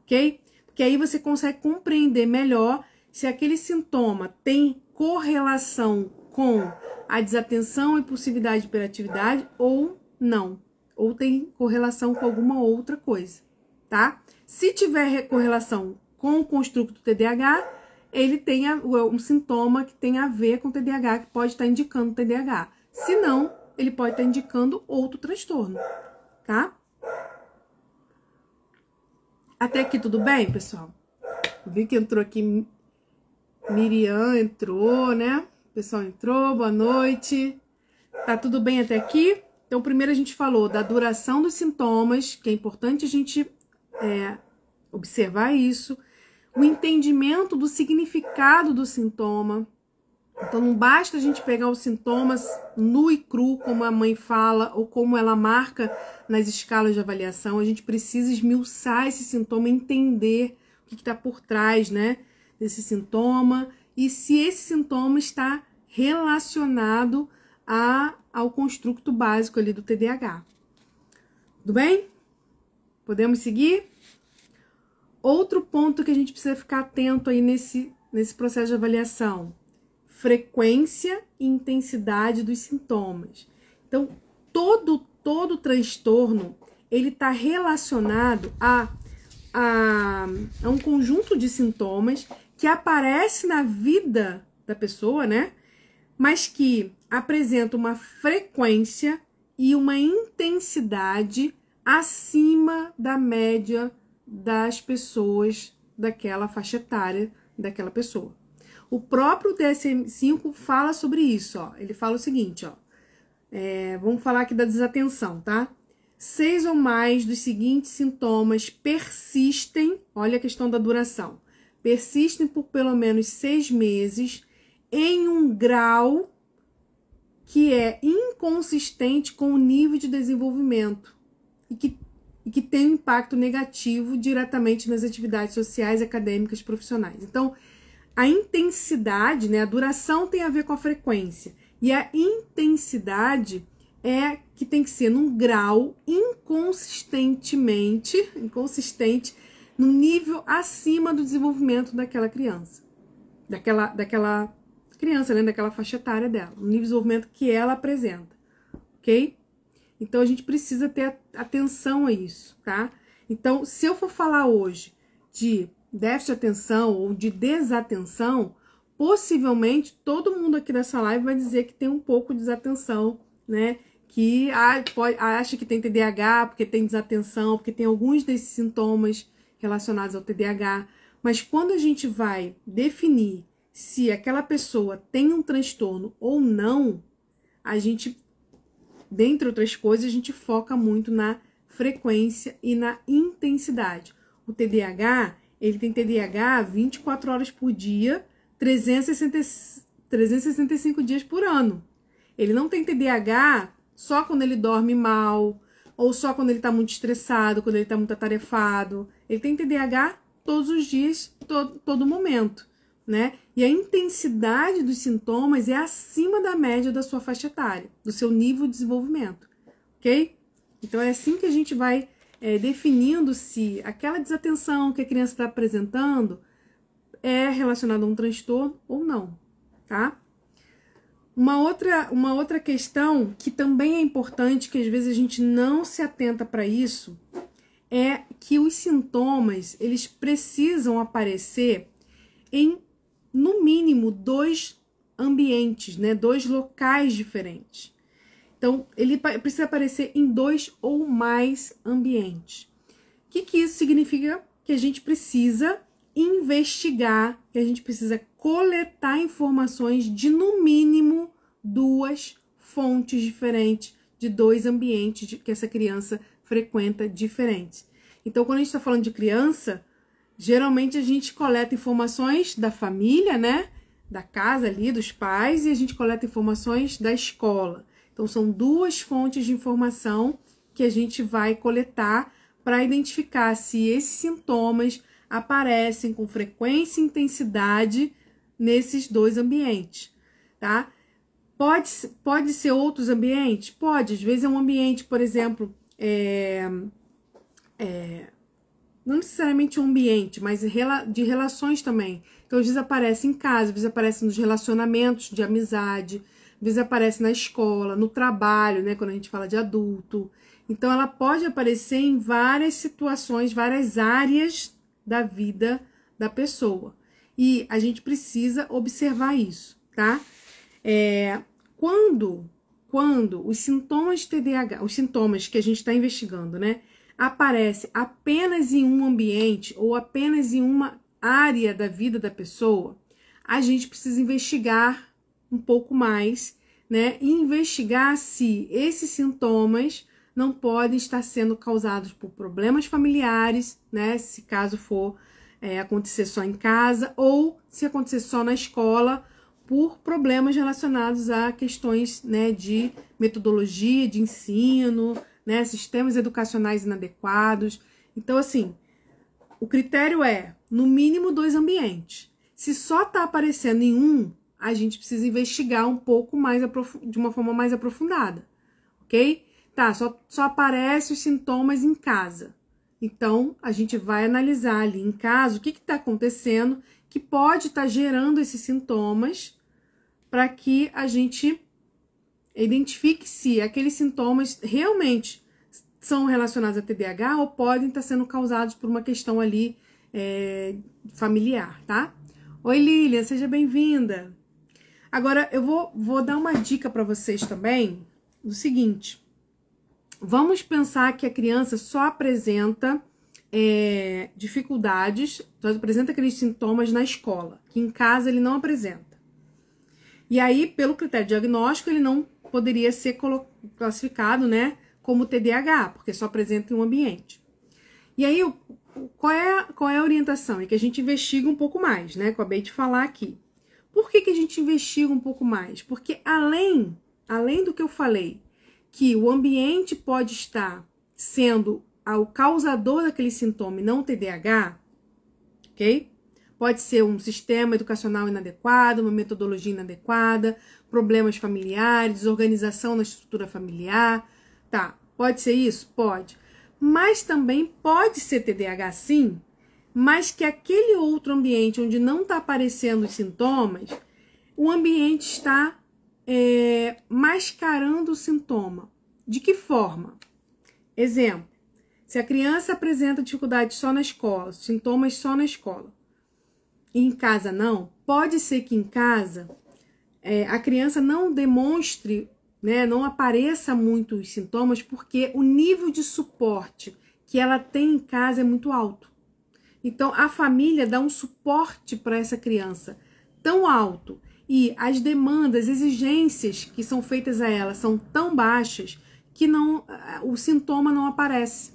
ok? Porque aí você consegue compreender melhor se aquele sintoma tem correlação com a desatenção, impulsividade e hiperatividade ou não. Ou tem correlação com alguma outra coisa, tá? Se tiver correlação com o construto do TDAH, ele tem um sintoma que tem a ver com o TDAH, que pode estar indicando TDAH. Se não, ele pode estar indicando outro transtorno, tá? Até aqui tudo bem, pessoal? Vi que entrou aqui, Miriam entrou, né? O pessoal entrou, boa noite. Tá tudo bem até aqui? Então, primeiro a gente falou da duração dos sintomas, que é importante a gente observar isso. O entendimento do significado do sintoma. Então, não basta a gente pegar os sintomas nu e cru, como a mãe fala, ou como ela marca nas escalas de avaliação. A gente precisa esmiuçar esse sintoma, entender o que está por trás, né, desse sintoma, e se esse sintoma está relacionado ao construto básico ali do TDAH. Tudo bem? Podemos seguir? Outro ponto que a gente precisa ficar atento aí nesse processo de avaliação: frequência e intensidade dos sintomas. Então, todo transtorno, ele está relacionado a um conjunto de sintomas que aparece na vida da pessoa, né? Mas que apresenta uma frequência e uma intensidade acima da média das pessoas daquela faixa etária daquela pessoa. O próprio DSM-5 fala sobre isso, ó. Ele fala o seguinte, ó. Vamos falar aqui da desatenção, tá? 6 ou mais dos seguintes sintomas persistem, olha a questão da duração, persistem por pelo menos 6 meses em um grau que é inconsistente com o nível de desenvolvimento e que tem um impacto negativo diretamente nas atividades sociais, acadêmicas e profissionais. Então, a intensidade, né, a duração tem a ver com a frequência, e a intensidade é que tem que ser num grau inconsistente, num nível acima do desenvolvimento daquela criança. Daquela criança, né, daquela faixa etária dela, no nível de desenvolvimento que ela apresenta, ok? Então, a gente precisa ter atenção a isso, tá? Então, se eu for falar hoje de déficit de atenção ou de desatenção, possivelmente todo mundo aqui nessa live vai dizer que tem um pouco de desatenção, né? Que acha que tem TDAH porque tem desatenção, porque tem alguns desses sintomas relacionados ao TDAH. Mas quando a gente vai definir se aquela pessoa tem um transtorno ou não, a gente, dentre outras coisas, a gente foca muito na frequência e na intensidade. O TDAH, ele tem TDAH 24 horas por dia, 365 dias por ano. Ele não tem TDAH só quando ele dorme mal, ou só quando ele está muito estressado, quando ele está muito atarefado. Ele tem TDAH todos os dias, todo momento, né? E a intensidade dos sintomas é acima da média da sua faixa etária, do seu nível de desenvolvimento, ok? Então é assim que a gente vai definindo se aquela desatenção que a criança está apresentando é relacionada a um transtorno ou não, tá? Uma outra questão que também é importante, que às vezes a gente não se atenta para isso, é que os sintomas, eles precisam aparecer em, no mínimo, 2 ambientes, né? 2 locais diferentes. Então, ele precisa aparecer em 2 ou mais ambientes. O que isso significa? Que a gente precisa investigar, que a gente precisa coletar informações de, no mínimo, 2 fontes diferentes, de 2 ambientes que essa criança frequenta diferentes. Então, quando a gente está falando de criança, geralmente a gente coleta informações da família, né? Da casa ali, dos pais, e a gente coleta informações da escola. Então, são 2 fontes de informação que a gente vai coletar para identificar se esses sintomas aparecem com frequência e intensidade nesses 2 ambientes, tá? Pode ser outros ambientes? Pode. Às vezes é um ambiente, por exemplo, não necessariamente um ambiente, mas de relações também. Então, às vezes aparece em casa, às vezes aparece nos relacionamentos de amizade, às vezes aparece na escola, no trabalho, né, quando a gente fala de adulto. Então, ela pode aparecer em várias situações, várias áreas da vida da pessoa. E a gente precisa observar isso, tá? Quando os sintomas de TDAH, os sintomas que a gente está investigando, né, aparece apenas em um ambiente ou apenas em uma área da vida da pessoa, a gente precisa investigar um pouco mais, né, e investigar se esses sintomas não podem estar sendo causados por problemas familiares, né, se caso for acontecer só em casa, ou se acontecer só na escola, por problemas relacionados a questões, né, de metodologia de ensino, né, sistemas educacionais inadequados. Então, assim, o critério é, no mínimo, 2 ambientes. Se só está aparecendo em um, a gente precisa investigar um pouco mais, de uma forma mais aprofundada, ok? Tá, só aparecem os sintomas em casa. Então, a gente vai analisar ali em casa o que está acontecendo, que pode estar gerando esses sintomas, para que a gente identifique se aqueles sintomas realmente são relacionados a TDAH ou podem estar sendo causados por uma questão ali familiar, tá? Oi, Lilian, seja bem-vinda. Agora, eu vou dar uma dica para vocês também, do seguinte. Vamos pensar que a criança só apresenta dificuldades, só apresenta aqueles sintomas na escola, que em casa ele não apresenta. E aí, pelo critério diagnóstico, ele não poderia ser classificado, né, como TDAH, porque só apresenta em um ambiente. E aí, qual é a orientação? É que a gente investiga um pouco mais, né, que eu acabei de falar aqui. Por que a gente investiga um pouco mais? Porque além do que eu falei, que o ambiente pode estar sendo o causador daquele sintoma e não o TDAH, ok? Pode ser um sistema educacional inadequado, uma metodologia inadequada, problemas familiares, desorganização na estrutura familiar, tá? Pode ser isso? Pode. Mas também pode ser TDAH sim, mas que aquele outro ambiente onde não está aparecendo os sintomas, o ambiente está mascarando o sintoma. De que forma? Exemplo, se a criança apresenta dificuldade só na escola, sintomas só na escola, e em casa não, pode ser que em casa a criança não demonstre, né, não apareça muito os sintomas, porque o nível de suporte que ela tem em casa é muito alto. Então, a família dá um suporte para essa criança tão alto e as demandas, exigências que são feitas a ela são tão baixas que o sintoma não aparece,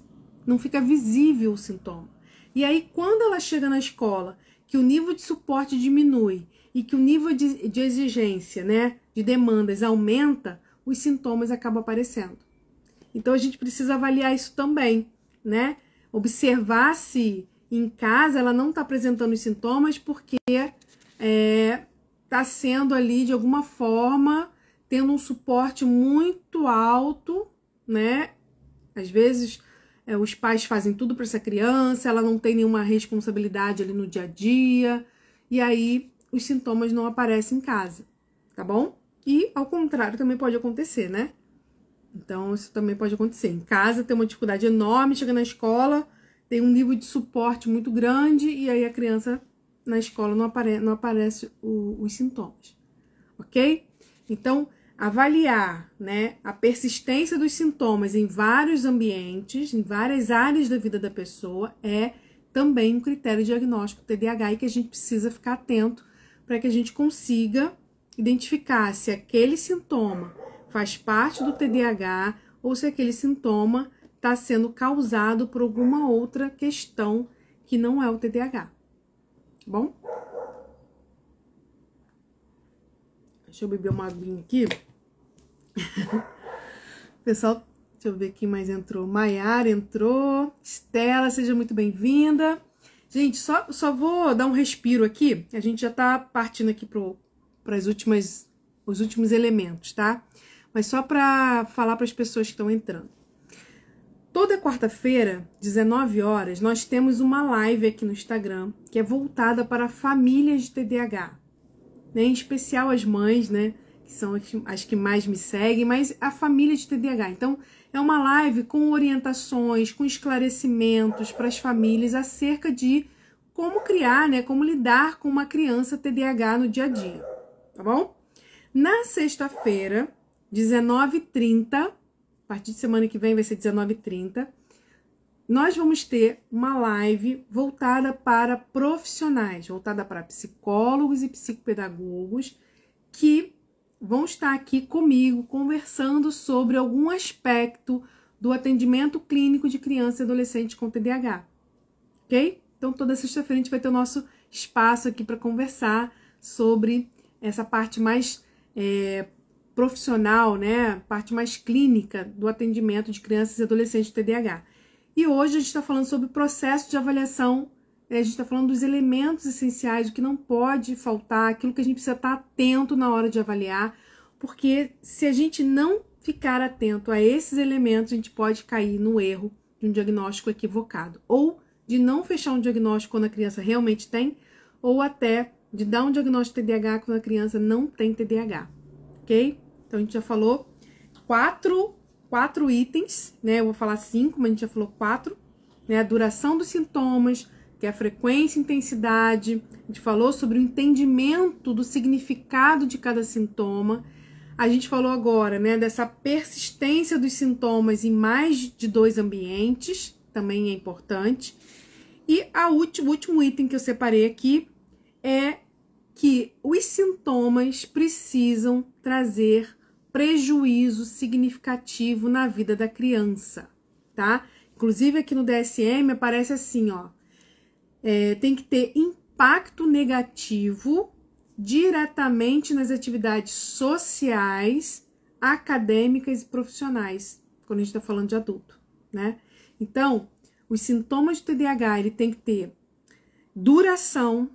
não fica visível o sintoma. E aí, quando ela chega na escola, que o nível de suporte diminui e que o nível de exigência, né, de demandas aumenta, os sintomas acabam aparecendo. Então, a gente precisa avaliar isso também, né? Observar se em casa ela não está apresentando os sintomas porque está sendo ali, de alguma forma, tendo um suporte muito alto, né? Às vezes os pais fazem tudo para essa criança, ela não tem nenhuma responsabilidade ali no dia a dia, e aí os sintomas não aparecem em casa, tá bom? E ao contrário também pode acontecer, né? Então isso também pode acontecer. Em casa tem uma dificuldade enorme, chega na escola, tem um nível de suporte muito grande, e aí a criança na escola não aparece os sintomas, ok? Então, avaliar, né, a persistência dos sintomas em vários ambientes, em várias áreas da vida da pessoa, é também um critério diagnóstico TDAH e que a gente precisa ficar atento para que a gente consiga identificar se aquele sintoma faz parte do TDAH ou se aquele sintoma está sendo causado por alguma outra questão que não é o TDAH. Tá bom? Deixa eu beber uma aguinha aqui. Pessoal, deixa eu ver quem mais entrou. Maiara entrou. Estela, seja muito bem-vinda. Gente, só vou dar um respiro aqui. A gente já tá partindo aqui para os últimos elementos, tá? Mas só para falar para as pessoas que estão entrando. Toda quarta-feira, 19 horas, nós temos uma live aqui no Instagram que é voltada para famílias de TDAH, né? Em especial as mães, né? Que são as que mais me seguem, mas a família de TDAH. Então, é uma live com orientações, com esclarecimentos para as famílias acerca de como criar, né? Como lidar com uma criança TDAH no dia a dia, tá bom? Na sexta-feira, 19h30, a partir de semana que vem vai ser 19h30, nós vamos ter uma live voltada para profissionais, voltada para psicólogos e psicopedagogos que vão estar aqui comigo conversando sobre algum aspecto do atendimento clínico de criança e adolescente com TDAH, ok? Então, toda sexta-feira a gente vai ter o nosso espaço aqui para conversar sobre essa parte mais profissional, né? Parte mais clínica do atendimento de crianças e adolescentes com TDAH. E hoje a gente está falando sobre o processo de avaliação, né? A gente está falando dos elementos essenciais, o que não pode faltar, aquilo que a gente precisa estar atento na hora de avaliar, porque se a gente não ficar atento a esses elementos, a gente pode cair no erro de um diagnóstico equivocado, ou de não fechar um diagnóstico quando a criança realmente tem, ou até de dar um diagnóstico de TDAH quando a criança não tem TDAH, ok? Então a gente já falou 4 4 itens, né? Eu vou falar 5, mas a gente já falou 4, né? A duração dos sintomas, que é a frequência e intensidade. A gente falou sobre o entendimento do significado de cada sintoma. A gente falou agora, né, dessa persistência dos sintomas em mais de 2 ambientes, também é importante. E o último item que eu separei aqui é que os sintomas precisam trazer prejuízo significativo na vida da criança, tá? Inclusive aqui no DSM aparece assim, ó, tem que ter impacto negativo diretamente nas atividades sociais, acadêmicas e profissionais, quando a gente está falando de adulto, né? Então, os sintomas do TDAH, ele tem que ter duração,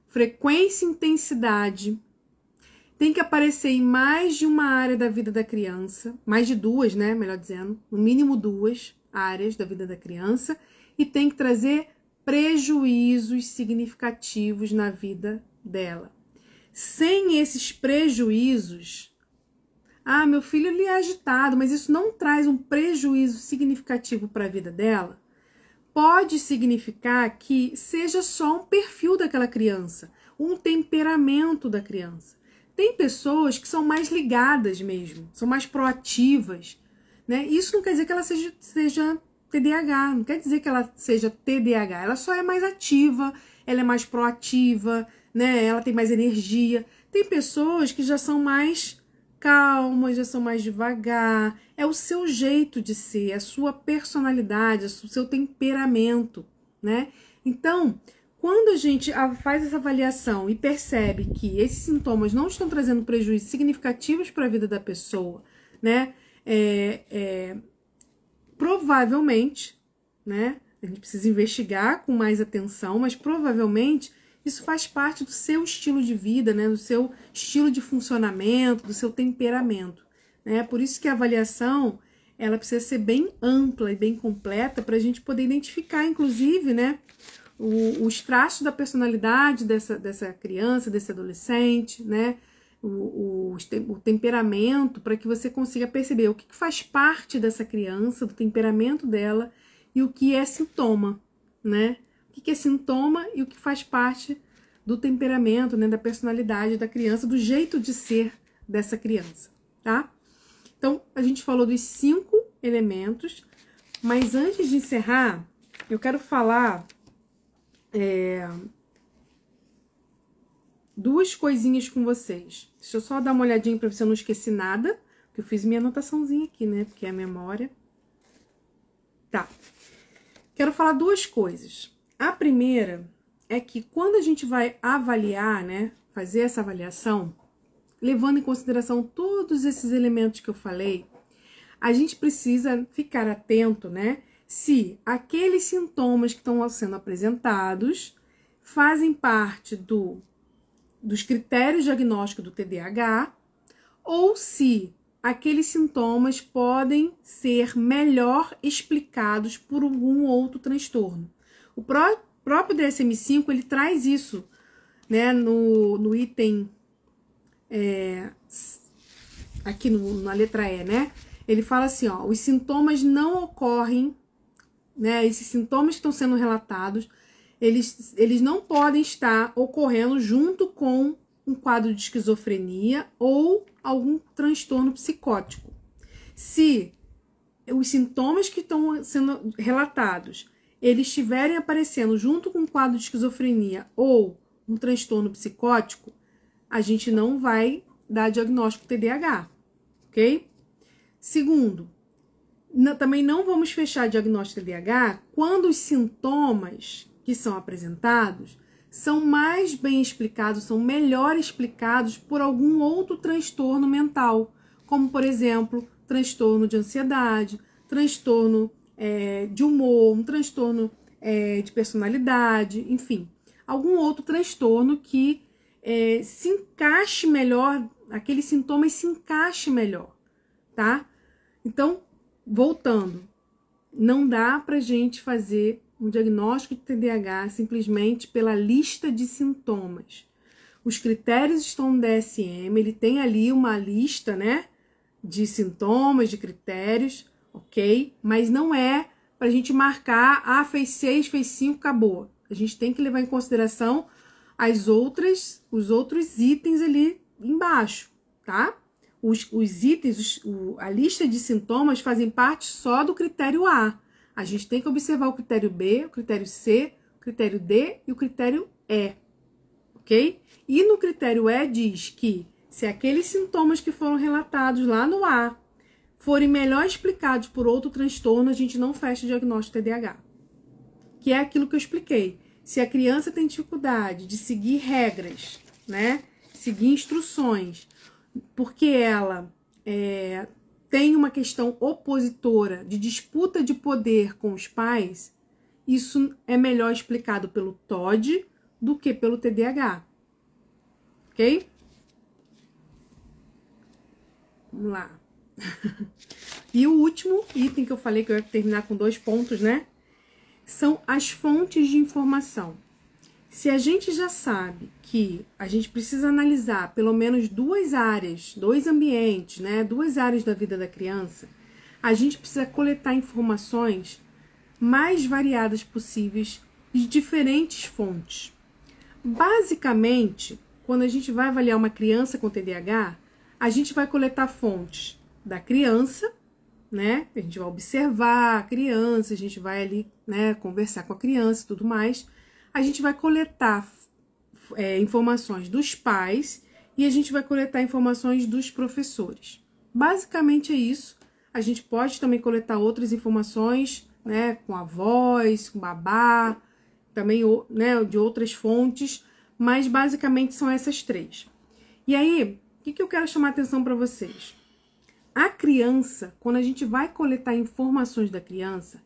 frequência e intensidade, tem que aparecer em mais de uma área da vida da criança, mais de 2, né, melhor dizendo, no mínimo 2 áreas da vida da criança, e tem que trazer prejuízos significativos na vida dela. Sem esses prejuízos, meu filho ele é agitado, mas isso não traz um prejuízo significativo para a vida dela, pode significar que seja só um perfil daquela criança, um temperamento da criança. Tem pessoas que são mais ligadas mesmo, são mais proativas, né? Isso não quer dizer que ela seja TDAH, não quer dizer que ela seja TDAH, ela só é mais ativa, ela é mais proativa, né? Ela tem mais energia. Tem pessoas que já são mais calmas, já são mais devagar, é o seu jeito de ser, a sua personalidade, o seu temperamento, né? Então, quando a gente faz essa avaliação e percebe que esses sintomas não estão trazendo prejuízos significativos para a vida da pessoa, né? Provavelmente, né? A gente precisa investigar com mais atenção, mas provavelmente isso faz parte do seu estilo de vida, né? Do seu estilo de funcionamento, do seu temperamento, né? Por isso que a avaliação, ela precisa ser bem ampla e bem completa para a gente poder identificar, inclusive, né? Os traços da personalidade dessa criança, desse adolescente, né? O temperamento, para que você consiga perceber o que faz parte dessa criança, do temperamento dela, e o que é sintoma, né? O que é sintoma e o que faz parte do temperamento, né? Da personalidade da criança, do jeito de ser dessa criança, tá? Então, a gente falou dos 5 elementos, mas antes de encerrar, eu quero falar 2 coisinhas com vocês. Deixa eu só dar uma olhadinha para ver se eu não esqueci nada, que eu fiz minha anotaçãozinha aqui, né? Porque é a memória. Tá. Quero falar 2 coisas. A primeira é que quando a gente vai avaliar, né? Fazer essa avaliação, levando em consideração todos esses elementos que eu falei, a gente precisa ficar atento, né? Se aqueles sintomas que estão sendo apresentados fazem parte dos critérios diagnósticos do TDAH, ou se aqueles sintomas podem ser melhor explicados por algum outro transtorno. O próprio DSM-5, ele traz isso, né, no item, aqui na letra E, né? Ele fala assim, ó, os sintomas não ocorrem, né, esses sintomas que estão sendo relatados, eles não podem estar ocorrendo junto com um quadro de esquizofrenia ou algum transtorno psicótico. Se os sintomas que estão sendo relatados, eles estiverem aparecendo junto com um quadro de esquizofrenia ou um transtorno psicótico, a gente não vai dar diagnóstico TDAH, ok? Segundo, também não vamos fechar diagnóstico TDAH quando os sintomas que são apresentados são mais bem explicados, são melhor explicados por algum outro transtorno mental, como, por exemplo, transtorno de ansiedade, transtorno de humor, um transtorno de personalidade, enfim, algum outro transtorno que se encaixe melhor, aqueles sintomas se encaixem melhor, tá? Então, voltando, não dá pra gente fazer um diagnóstico de TDAH simplesmente pela lista de sintomas. Os critérios estão no DSM, ele tem ali uma lista, né, de sintomas, de critérios, ok? Mas não é para a gente marcar, fez 6, fez 5, acabou. A gente tem que levar em consideração os outros itens ali embaixo, tá? Os itens, a lista de sintomas fazem parte só do critério A. A gente tem que observar o critério B, o critério C, o critério D e o critério E, ok? E no critério E diz que se aqueles sintomas que foram relatados lá no A forem melhor explicados por outro transtorno, a gente não fecha o diagnóstico TDAH. Que é aquilo que eu expliquei. Se a criança tem dificuldade de seguir regras, né? Seguir instruções, porque ela tem uma questão opositora de disputa de poder com os pais, isso é melhor explicado pelo TOD do que pelo TDAH. Ok? Vamos lá. E o último item que eu falei, que eu ia terminar com 2 pontos, né? São as fontes de informação. Se a gente já sabe que a gente precisa analisar pelo menos 2 áreas, 2 ambientes, né? 2 áreas da vida da criança, a gente precisa coletar informações mais variadas possíveis de diferentes fontes. Basicamente, quando a gente vai avaliar uma criança com TDAH, a gente vai coletar fontes da criança, né? A gente vai observar a criança, a gente vai ali, né, conversar com a criança e tudo mais. A gente vai coletar informações dos pais e a gente vai coletar informações dos professores. Basicamente é isso. A gente pode também coletar outras informações, né, com avós, com babá, também, né, de outras fontes, mas basicamente são essas 3. E aí, o que eu quero chamar a atenção para vocês? A criança, quando a gente vai coletar informações da criança,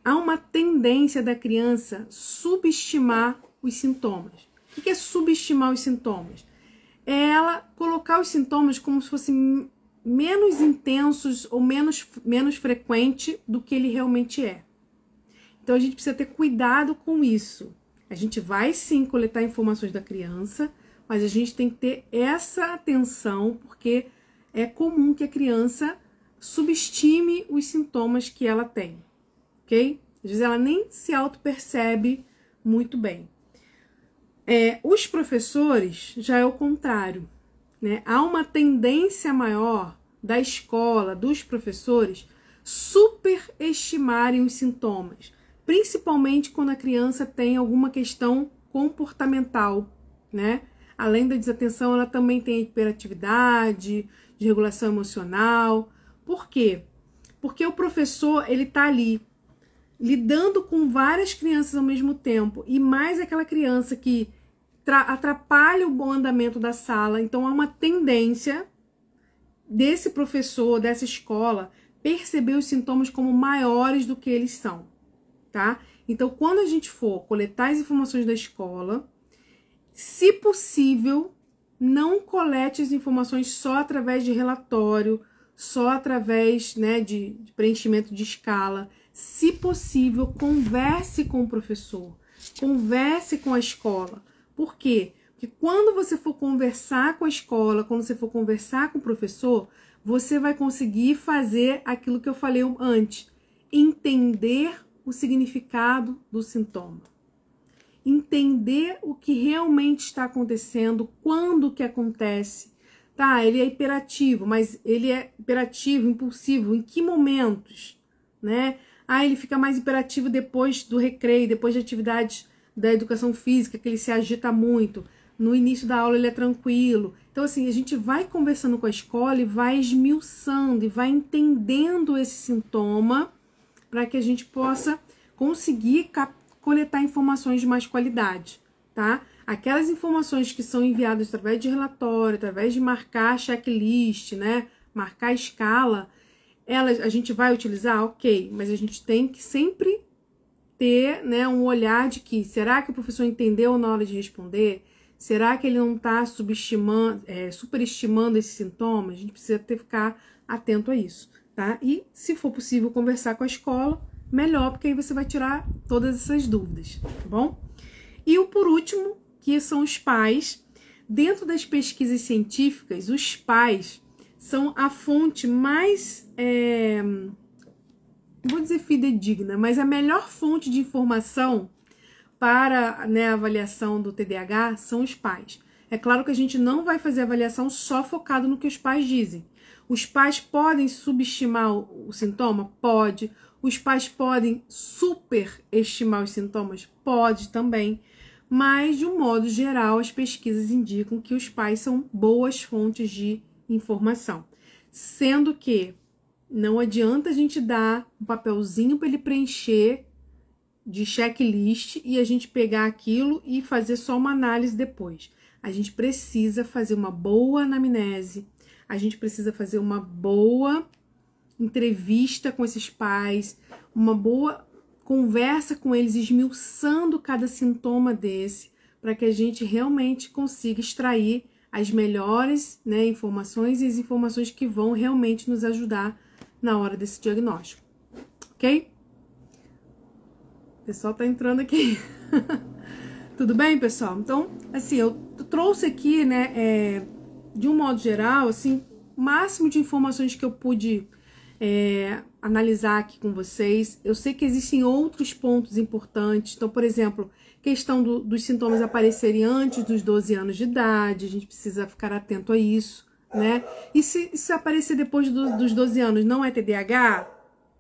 há uma tendência da criança subestimar os sintomas. O que é subestimar os sintomas? É ela colocar os sintomas como se fossem menos intensos ou menos frequente do que ele realmente é. Então a gente precisa ter cuidado com isso. A gente vai sim coletar informações da criança, mas a gente tem que ter essa atenção, porque é comum que a criança subestime os sintomas que ela tem, ok? Às vezes ela nem se auto-percebe muito bem. Os professores já é o contrário, né? Há uma tendência maior da escola, dos professores, superestimarem os sintomas, principalmente quando a criança tem alguma questão comportamental, né? Além da desatenção, ela também tem hiperatividade, desregulação emocional. Por quê? Porque o professor, ele tá ali lidando com várias crianças ao mesmo tempo, e mais aquela criança que atrapalha o bom andamento da sala. Então há uma tendência desse professor, dessa escola, perceber os sintomas como maiores do que eles são, tá? Então, quando a gente for coletar as informações da escola, se possível, não colete as informações só através de relatório, só através, né, de preenchimento de escala. Se possível, converse com o professor, converse com a escola. Por quê? Porque quando você for conversar com a escola, quando você for conversar com o professor, você vai conseguir fazer aquilo que eu falei antes, entender o significado do sintoma. Entender o que realmente está acontecendo, quando que acontece. Tá, ele é hiperativo, mas ele é hiperativo, impulsivo, em que momentos, né? Ele fica mais hiperativo depois do recreio, depois de atividades da educação física, que ele se agita muito. No início da aula ele é tranquilo. Então, assim, a gente vai conversando com a escola e vai esmiuçando e vai entendendo esse sintoma para que a gente possa conseguir coletar informações de mais qualidade, tá? Aquelas informações que são enviadas através de relatório, através de marcar checklist, né? Marcar escala, a gente vai utilizar? Ok, mas a gente tem que sempre ter, né, um olhar de que, será que o professor entendeu na hora de responder? Será que ele não está superestimando esse sintoma? A gente precisa ficar atento a isso, tá? E, se for possível, conversar com a escola, melhor, porque aí você vai tirar todas essas dúvidas, tá bom? E o por último, que são os pais. Dentro das pesquisas científicas, os pais são a fonte mais, vou dizer fidedigna, mas a melhor fonte de informação para, né, a avaliação do TDAH são os pais. É claro que a gente não vai fazer avaliação só focado no que os pais dizem. Os pais podem subestimar o sintoma? Pode. Os pais podem superestimar os sintomas? Pode também. Mas, de um modo geral, as pesquisas indicam que os pais são boas fontes de informação. Sendo que não adianta a gente dar um papelzinho para ele preencher de checklist e a gente pegar aquilo e fazer só uma análise depois. A gente precisa fazer uma boa anamnese, a gente precisa fazer uma boa entrevista com esses pais, uma boa conversa com eles, esmiuçando cada sintoma desse, para que a gente realmente consiga extrair as melhores, né, informações e as informações que vão realmente nos ajudar na hora desse diagnóstico, ok? O pessoal tá entrando aqui. Tudo bem, pessoal? Então, assim, eu trouxe aqui, né, de um modo geral, assim, o máximo de informações que eu pude analisar aqui com vocês. Eu sei que existem outros pontos importantes. Então, por exemplo, questão dos sintomas aparecerem antes dos 12 anos de idade, a gente precisa ficar atento a isso, né? E se aparecer depois dos 12 anos, não é TDAH?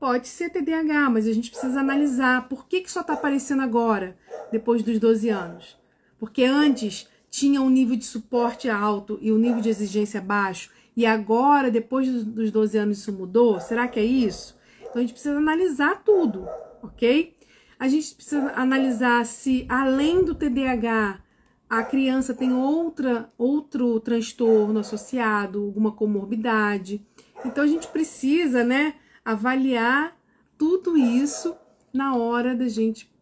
Pode ser TDAH, mas a gente precisa analisar por que só está aparecendo agora, depois dos 12 anos. Porque antes tinha um nível de suporte alto e um nível de exigência baixo, e agora, depois dos 12 anos, isso mudou? Será que é isso? Então, a gente precisa analisar tudo, ok? A gente precisa analisar se, além do TDAH, a criança tem outro transtorno associado, alguma comorbidade. Então, a gente precisa, né, avaliar tudo isso na hora da gente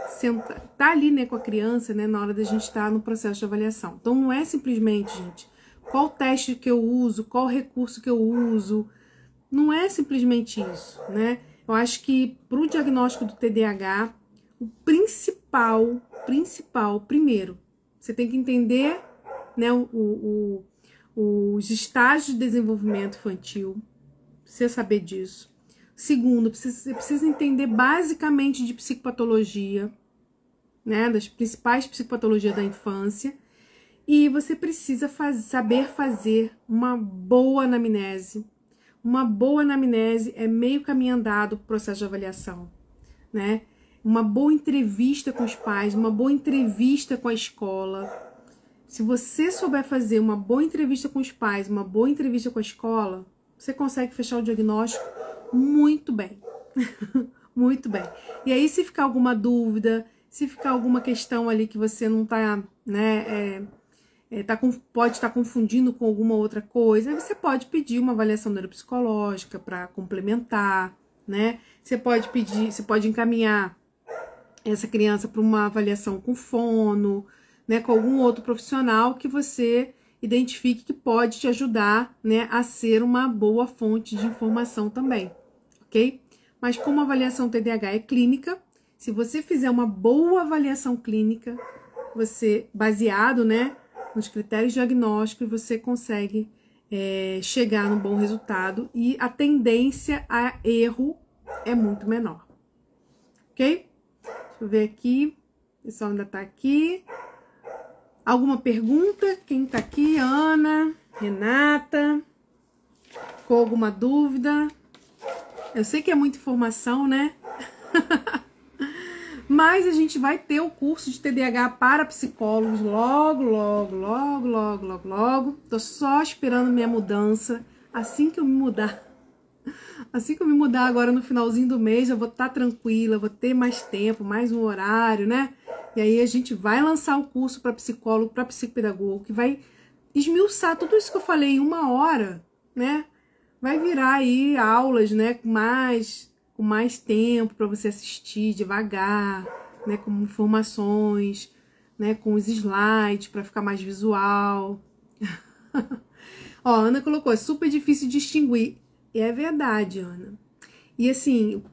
sentar, tá ali, né, com a criança, né, na hora da gente estar no processo de avaliação. Então, não é simplesmente, gente, qual teste que eu uso, qual recurso que eu uso, não é simplesmente isso, né? Eu acho que para o diagnóstico do TDAH, o principal, primeiro, você tem que entender, né, os estágios de desenvolvimento infantil, precisa saber disso. Segundo, você precisa entender basicamente de psicopatologia, né, das principais psicopatologias da infância, e você precisa saber fazer uma boa anamnese. Uma boa anamnese é meio caminho andado para o processo de avaliação, né? Uma boa entrevista com os pais, uma boa entrevista com a escola. Se você souber fazer uma boa entrevista com os pais, uma boa entrevista com a escola, você consegue fechar o diagnóstico muito bem. Muito bem. E aí, se ficar alguma dúvida, se ficar alguma questão ali que você não está, né, pode estar confundindo com alguma outra coisa, aí você pode pedir uma avaliação neuropsicológica para complementar, né? Você pode encaminhar essa criança para uma avaliação com fono, né, com algum outro profissional que você identifique que pode te ajudar, né, a ser uma boa fonte de informação também, ok? Mas como a avaliação TDAH é clínica, se você fizer uma boa avaliação clínica, você, baseado, né, nos critérios diagnósticos, você consegue chegar num bom resultado e a tendência a erro é muito menor, ok? Deixa eu ver aqui, o pessoal ainda tá aqui. Alguma pergunta? Quem tá aqui? Ana, Renata, com alguma dúvida? Eu sei que é muita informação, né? Mas a gente vai ter o curso de TDAH para psicólogos logo. Tô só esperando minha mudança. Assim que eu me mudar agora no finalzinho do mês, eu vou estar tranquila, vou ter mais tempo, mais um horário, né? E aí a gente vai lançar o curso para psicólogo, para psicopedagogo, que vai esmiuçar tudo isso que eu falei em 1 hora, né? Vai virar aí aulas, né, com mais tempo para você assistir devagar, né, com informações, né, com os slides para ficar mais visual. Ó, a Ana colocou, é super difícil distinguir. E é verdade, Ana. E assim,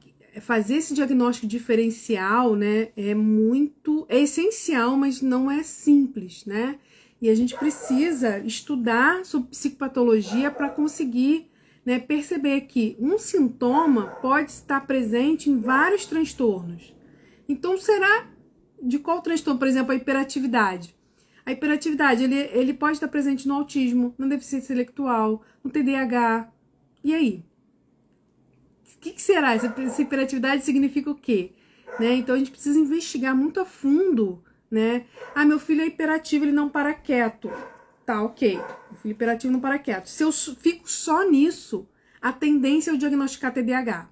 fazer esse diagnóstico diferencial, né, é essencial, mas não é simples, né? E a gente precisa estudar sobre psicopatologia para conseguir, né, perceber que um sintoma pode estar presente em vários transtornos. Então, será de qual transtorno? Por exemplo, a hiperatividade. A hiperatividade, ele pode estar presente no autismo, na deficiência intelectual, no TDAH. E aí? O que será? Essa hiperatividade significa o quê? Né? Então, a gente precisa investigar muito a fundo, né? Ah, meu filho é hiperativo, ele não para quieto. Tá, ok. Meu filho hiperativo não para quieto. Se eu fico só nisso, a tendência é eu diagnosticar TDAH.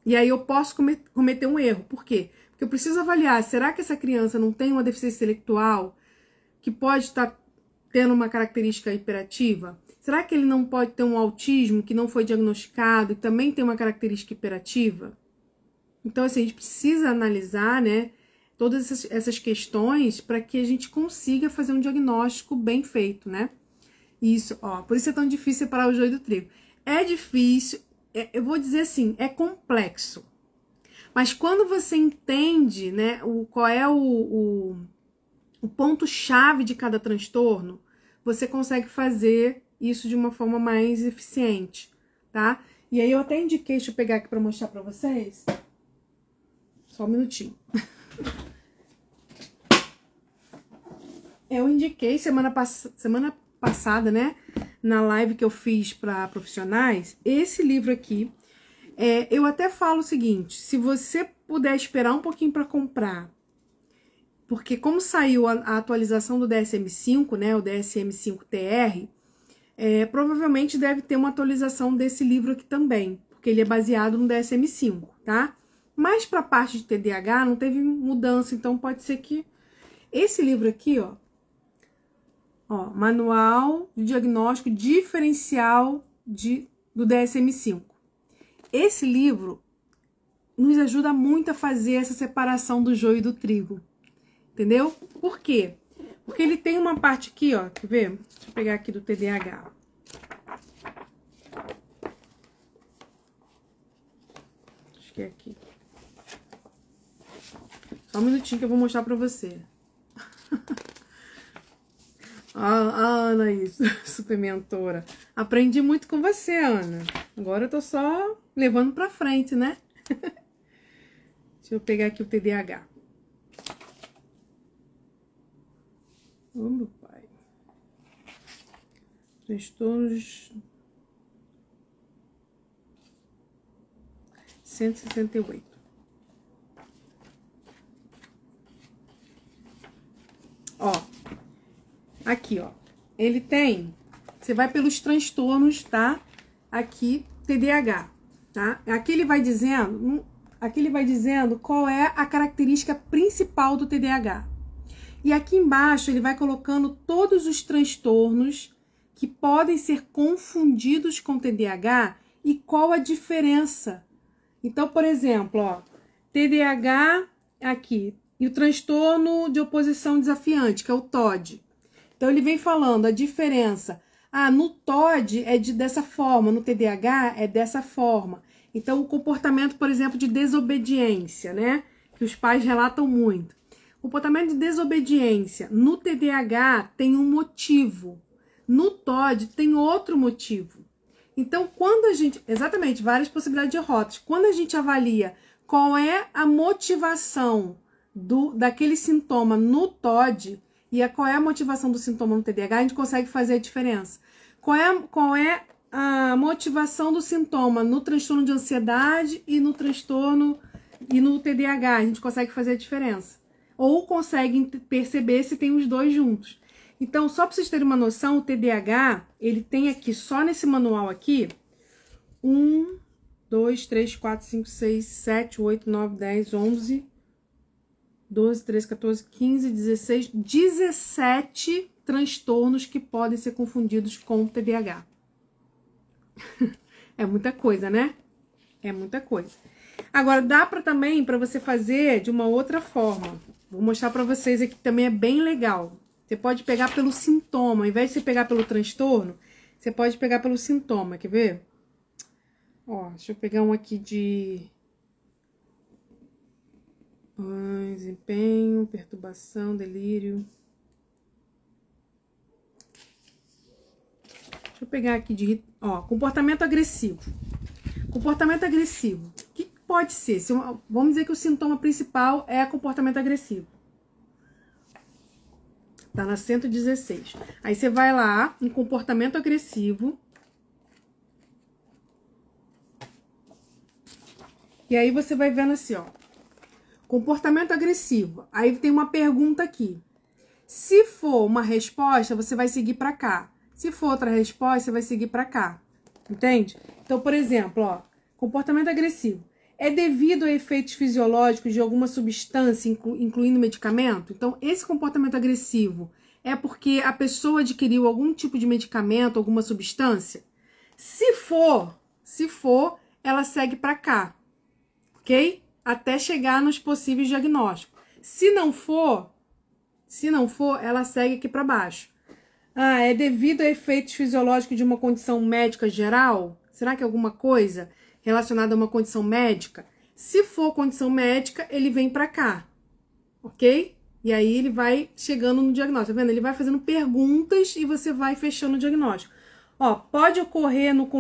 E aí eu posso cometer um erro. Por quê? Porque eu preciso avaliar, será que essa criança não tem uma deficiência intelectual que pode estar tendo uma característica hiperativa? Será que ele não pode ter um autismo que não foi diagnosticado e também tem uma característica hiperativa? Então, assim, a gente precisa analisar, né, todas essas questões para que a gente consiga fazer um diagnóstico bem feito, né? Isso, ó, por isso é tão difícil separar o joio do trigo. É difícil, eu vou dizer assim, é complexo. Mas quando você entende, né, qual é o ponto-chave de cada transtorno, você consegue fazer isso de uma forma mais eficiente, tá? E aí eu até indiquei, deixa eu pegar aqui para mostrar para vocês. Só um minutinho. Eu indiquei semana passada, né, na live que eu fiz para profissionais, esse livro aqui. Eu até falo o seguinte, se você puder esperar um pouquinho para comprar, porque como saiu a atualização do DSM-5, né, o DSM-5-TR, provavelmente deve ter uma atualização desse livro aqui também, porque ele é baseado no DSM-5, tá? Mas para a parte de TDAH não teve mudança, então pode ser que esse livro aqui, ó, Manual de Diagnóstico Diferencial do DSM-5. Esse livro nos ajuda muito a fazer essa separação do joio e do trigo. Entendeu? Por quê? Porque ele tem uma parte aqui, ó, quer ver? Deixa eu pegar aqui do TDAH. Acho que é aqui. Só um minutinho que eu vou mostrar pra você. A Ana aí, super mentora. Aprendi muito com você, Ana. Agora eu tô só levando pra frente, né? Deixa eu pegar aqui o TDAH. Ô, meu pai. Transtornos 168. Ó. Aqui, ó. Ele tem... Você vai pelos transtornos, tá? Aqui, TDAH, tá? Aqui ele vai dizendo qual é a característica principal do TDAH. E aqui embaixo ele vai colocando todos os transtornos que podem ser confundidos com TDAH e qual a diferença. Então, por exemplo, ó, TDAH aqui, e o transtorno de oposição desafiante, que é o TOD. Então, ele vem falando a diferença. Ah, no TOD é dessa forma, no TDAH é dessa forma. Então, o comportamento, por exemplo, de desobediência, né? Que os pais relatam muito. O comportamento de desobediência no TDAH tem um motivo. No TOD tem outro motivo. Então, quando a gente... Exatamente, várias possibilidades de rotas. Quando a gente avalia qual é a motivação daquele sintoma no TOD e qual é a motivação do sintoma no TDAH, a gente consegue fazer a diferença. Qual é a motivação do sintoma no transtorno de ansiedade e no transtorno e no TDAH, a gente consegue fazer a diferença. Ou consegue perceber se tem os dois juntos. Então, só para vocês terem uma noção, o TDAH, ele tem aqui, só nesse manual aqui, 1, 2, 3, 4, 5, 6, 7, 8, 9, 10, 11, 12, 13, 14, 15, 16, 17 transtornos que podem ser confundidos com TDAH. É muita coisa, né? É muita coisa. Agora, dá também para você fazer de uma outra forma. Vou mostrar para vocês aqui que também é bem legal. Você pode pegar pelo sintoma. Ao invés de você pegar pelo transtorno, você pode pegar pelo sintoma. Quer ver? Ó, deixa eu pegar um aqui de... desempenho, perturbação, delírio. pegar aqui de... Ó, comportamento agressivo. Comportamento agressivo. O que pode ser? Vamos dizer que o sintoma principal é comportamento agressivo. Tá na 116. Aí você vai lá em comportamento agressivo. E aí você vai vendo assim, ó. Comportamento agressivo. Aí tem uma pergunta aqui. Se for uma resposta, você vai seguir para cá. Se for outra resposta, você vai seguir para cá. Entende? Então, por exemplo, ó, comportamento agressivo. É devido a efeitos fisiológicos de alguma substância, incluindo medicamento? Então, esse comportamento agressivo é porque a pessoa adquiriu algum tipo de medicamento, alguma substância? Se for, ela segue para cá, ok? Até chegar nos possíveis diagnósticos. Se não for, ela segue aqui para baixo. Ah, é devido a efeitos fisiológicos de uma condição médica geral? Será que é alguma coisa relacionada a uma condição médica? Se for condição médica, ele vem para cá, ok? E aí ele vai chegando no diagnóstico, tá vendo? Ele vai fazendo perguntas e você vai fechando o diagnóstico. Ó, pode ocorrer no...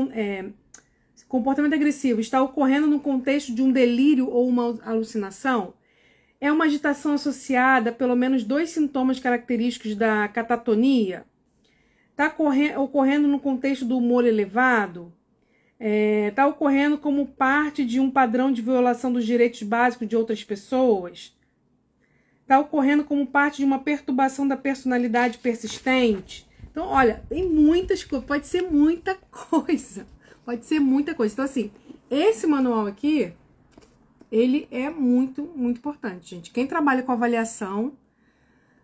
comportamento agressivo está ocorrendo no contexto de um delírio ou uma alucinação? É uma agitação associada a pelo menos 2 sintomas característicos da catatonia? Está ocorrendo no contexto do humor elevado? Está ocorrendo como parte de um padrão de violação dos direitos básicos de outras pessoas? Está ocorrendo como parte de uma perturbação da personalidade persistente? Então, olha, tem muitas coisas, pode ser muita coisa. Pode ser muita coisa. Então, assim, esse manual aqui, ele é muito, muito importante, gente. Quem trabalha com avaliação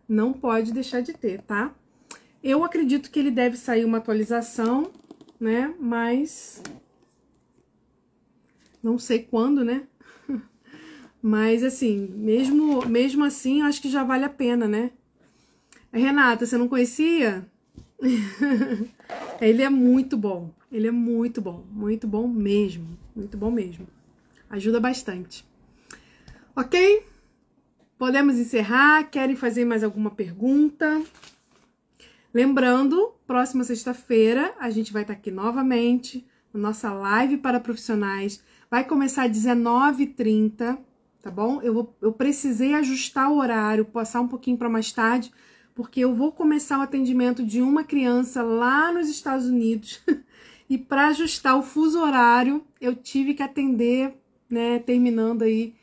não pode deixar de ter, tá? Eu acredito que ele deve sair uma atualização, né? Mas não sei quando, né? Mas, assim, mesmo assim, eu acho que já vale a pena, né? Renata, você não conhecia? Ele é muito bom. Ele é muito bom mesmo. Muito bom mesmo. Ajuda bastante. Ok? Podemos encerrar. Querem fazer mais alguma pergunta? Lembrando, próxima sexta-feira a gente vai estar aqui novamente na nossa live para profissionais. Vai começar às 19h30, tá bom? Eu precisei ajustar o horário, passar um pouquinho para mais tarde, porque eu vou começar o atendimento de uma criança lá nos Estados Unidos. E para ajustar o fuso horário, eu tive que atender, né, terminando aí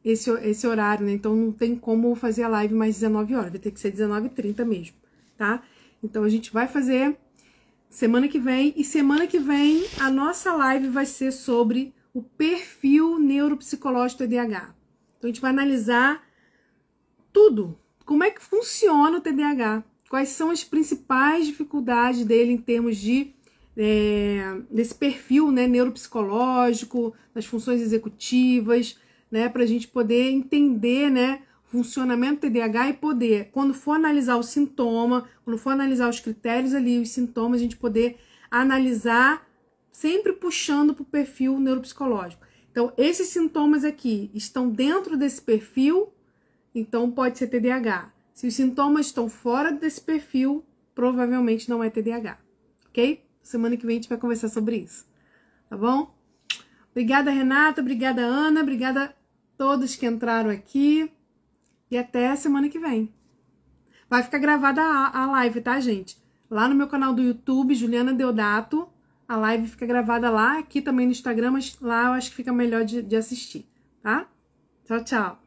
esse horário, né? Então não tem como fazer a live mais 19 horas, vai ter que ser 19h30 mesmo, tá? Então a gente vai fazer semana que vem, e semana que vem a nossa live vai ser sobre o perfil neuropsicológico do TDAH. Então a gente vai analisar tudo, como é que funciona o TDAH, quais são as principais dificuldades dele em termos de desse perfil, né, neuropsicológico, das funções executivas, né, para a gente poder entender, né, o funcionamento do TDAH e poder, quando for analisar o sintoma, quando for analisar os critérios ali, os sintomas, a gente poder analisar sempre puxando para o perfil neuropsicológico. Então, esses sintomas aqui estão dentro desse perfil, então pode ser TDAH. Se os sintomas estão fora desse perfil, provavelmente não é TDAH, ok? Semana que vem a gente vai conversar sobre isso, tá bom? Obrigada, Renata, obrigada, Ana, obrigada a todos que entraram aqui e até a semana que vem. Vai ficar gravada a live, tá, gente? Lá no meu canal do YouTube, Juliana Deodato, a live fica gravada lá, aqui também no Instagram, mas lá eu acho que fica melhor de assistir, tá? Tchau, tchau.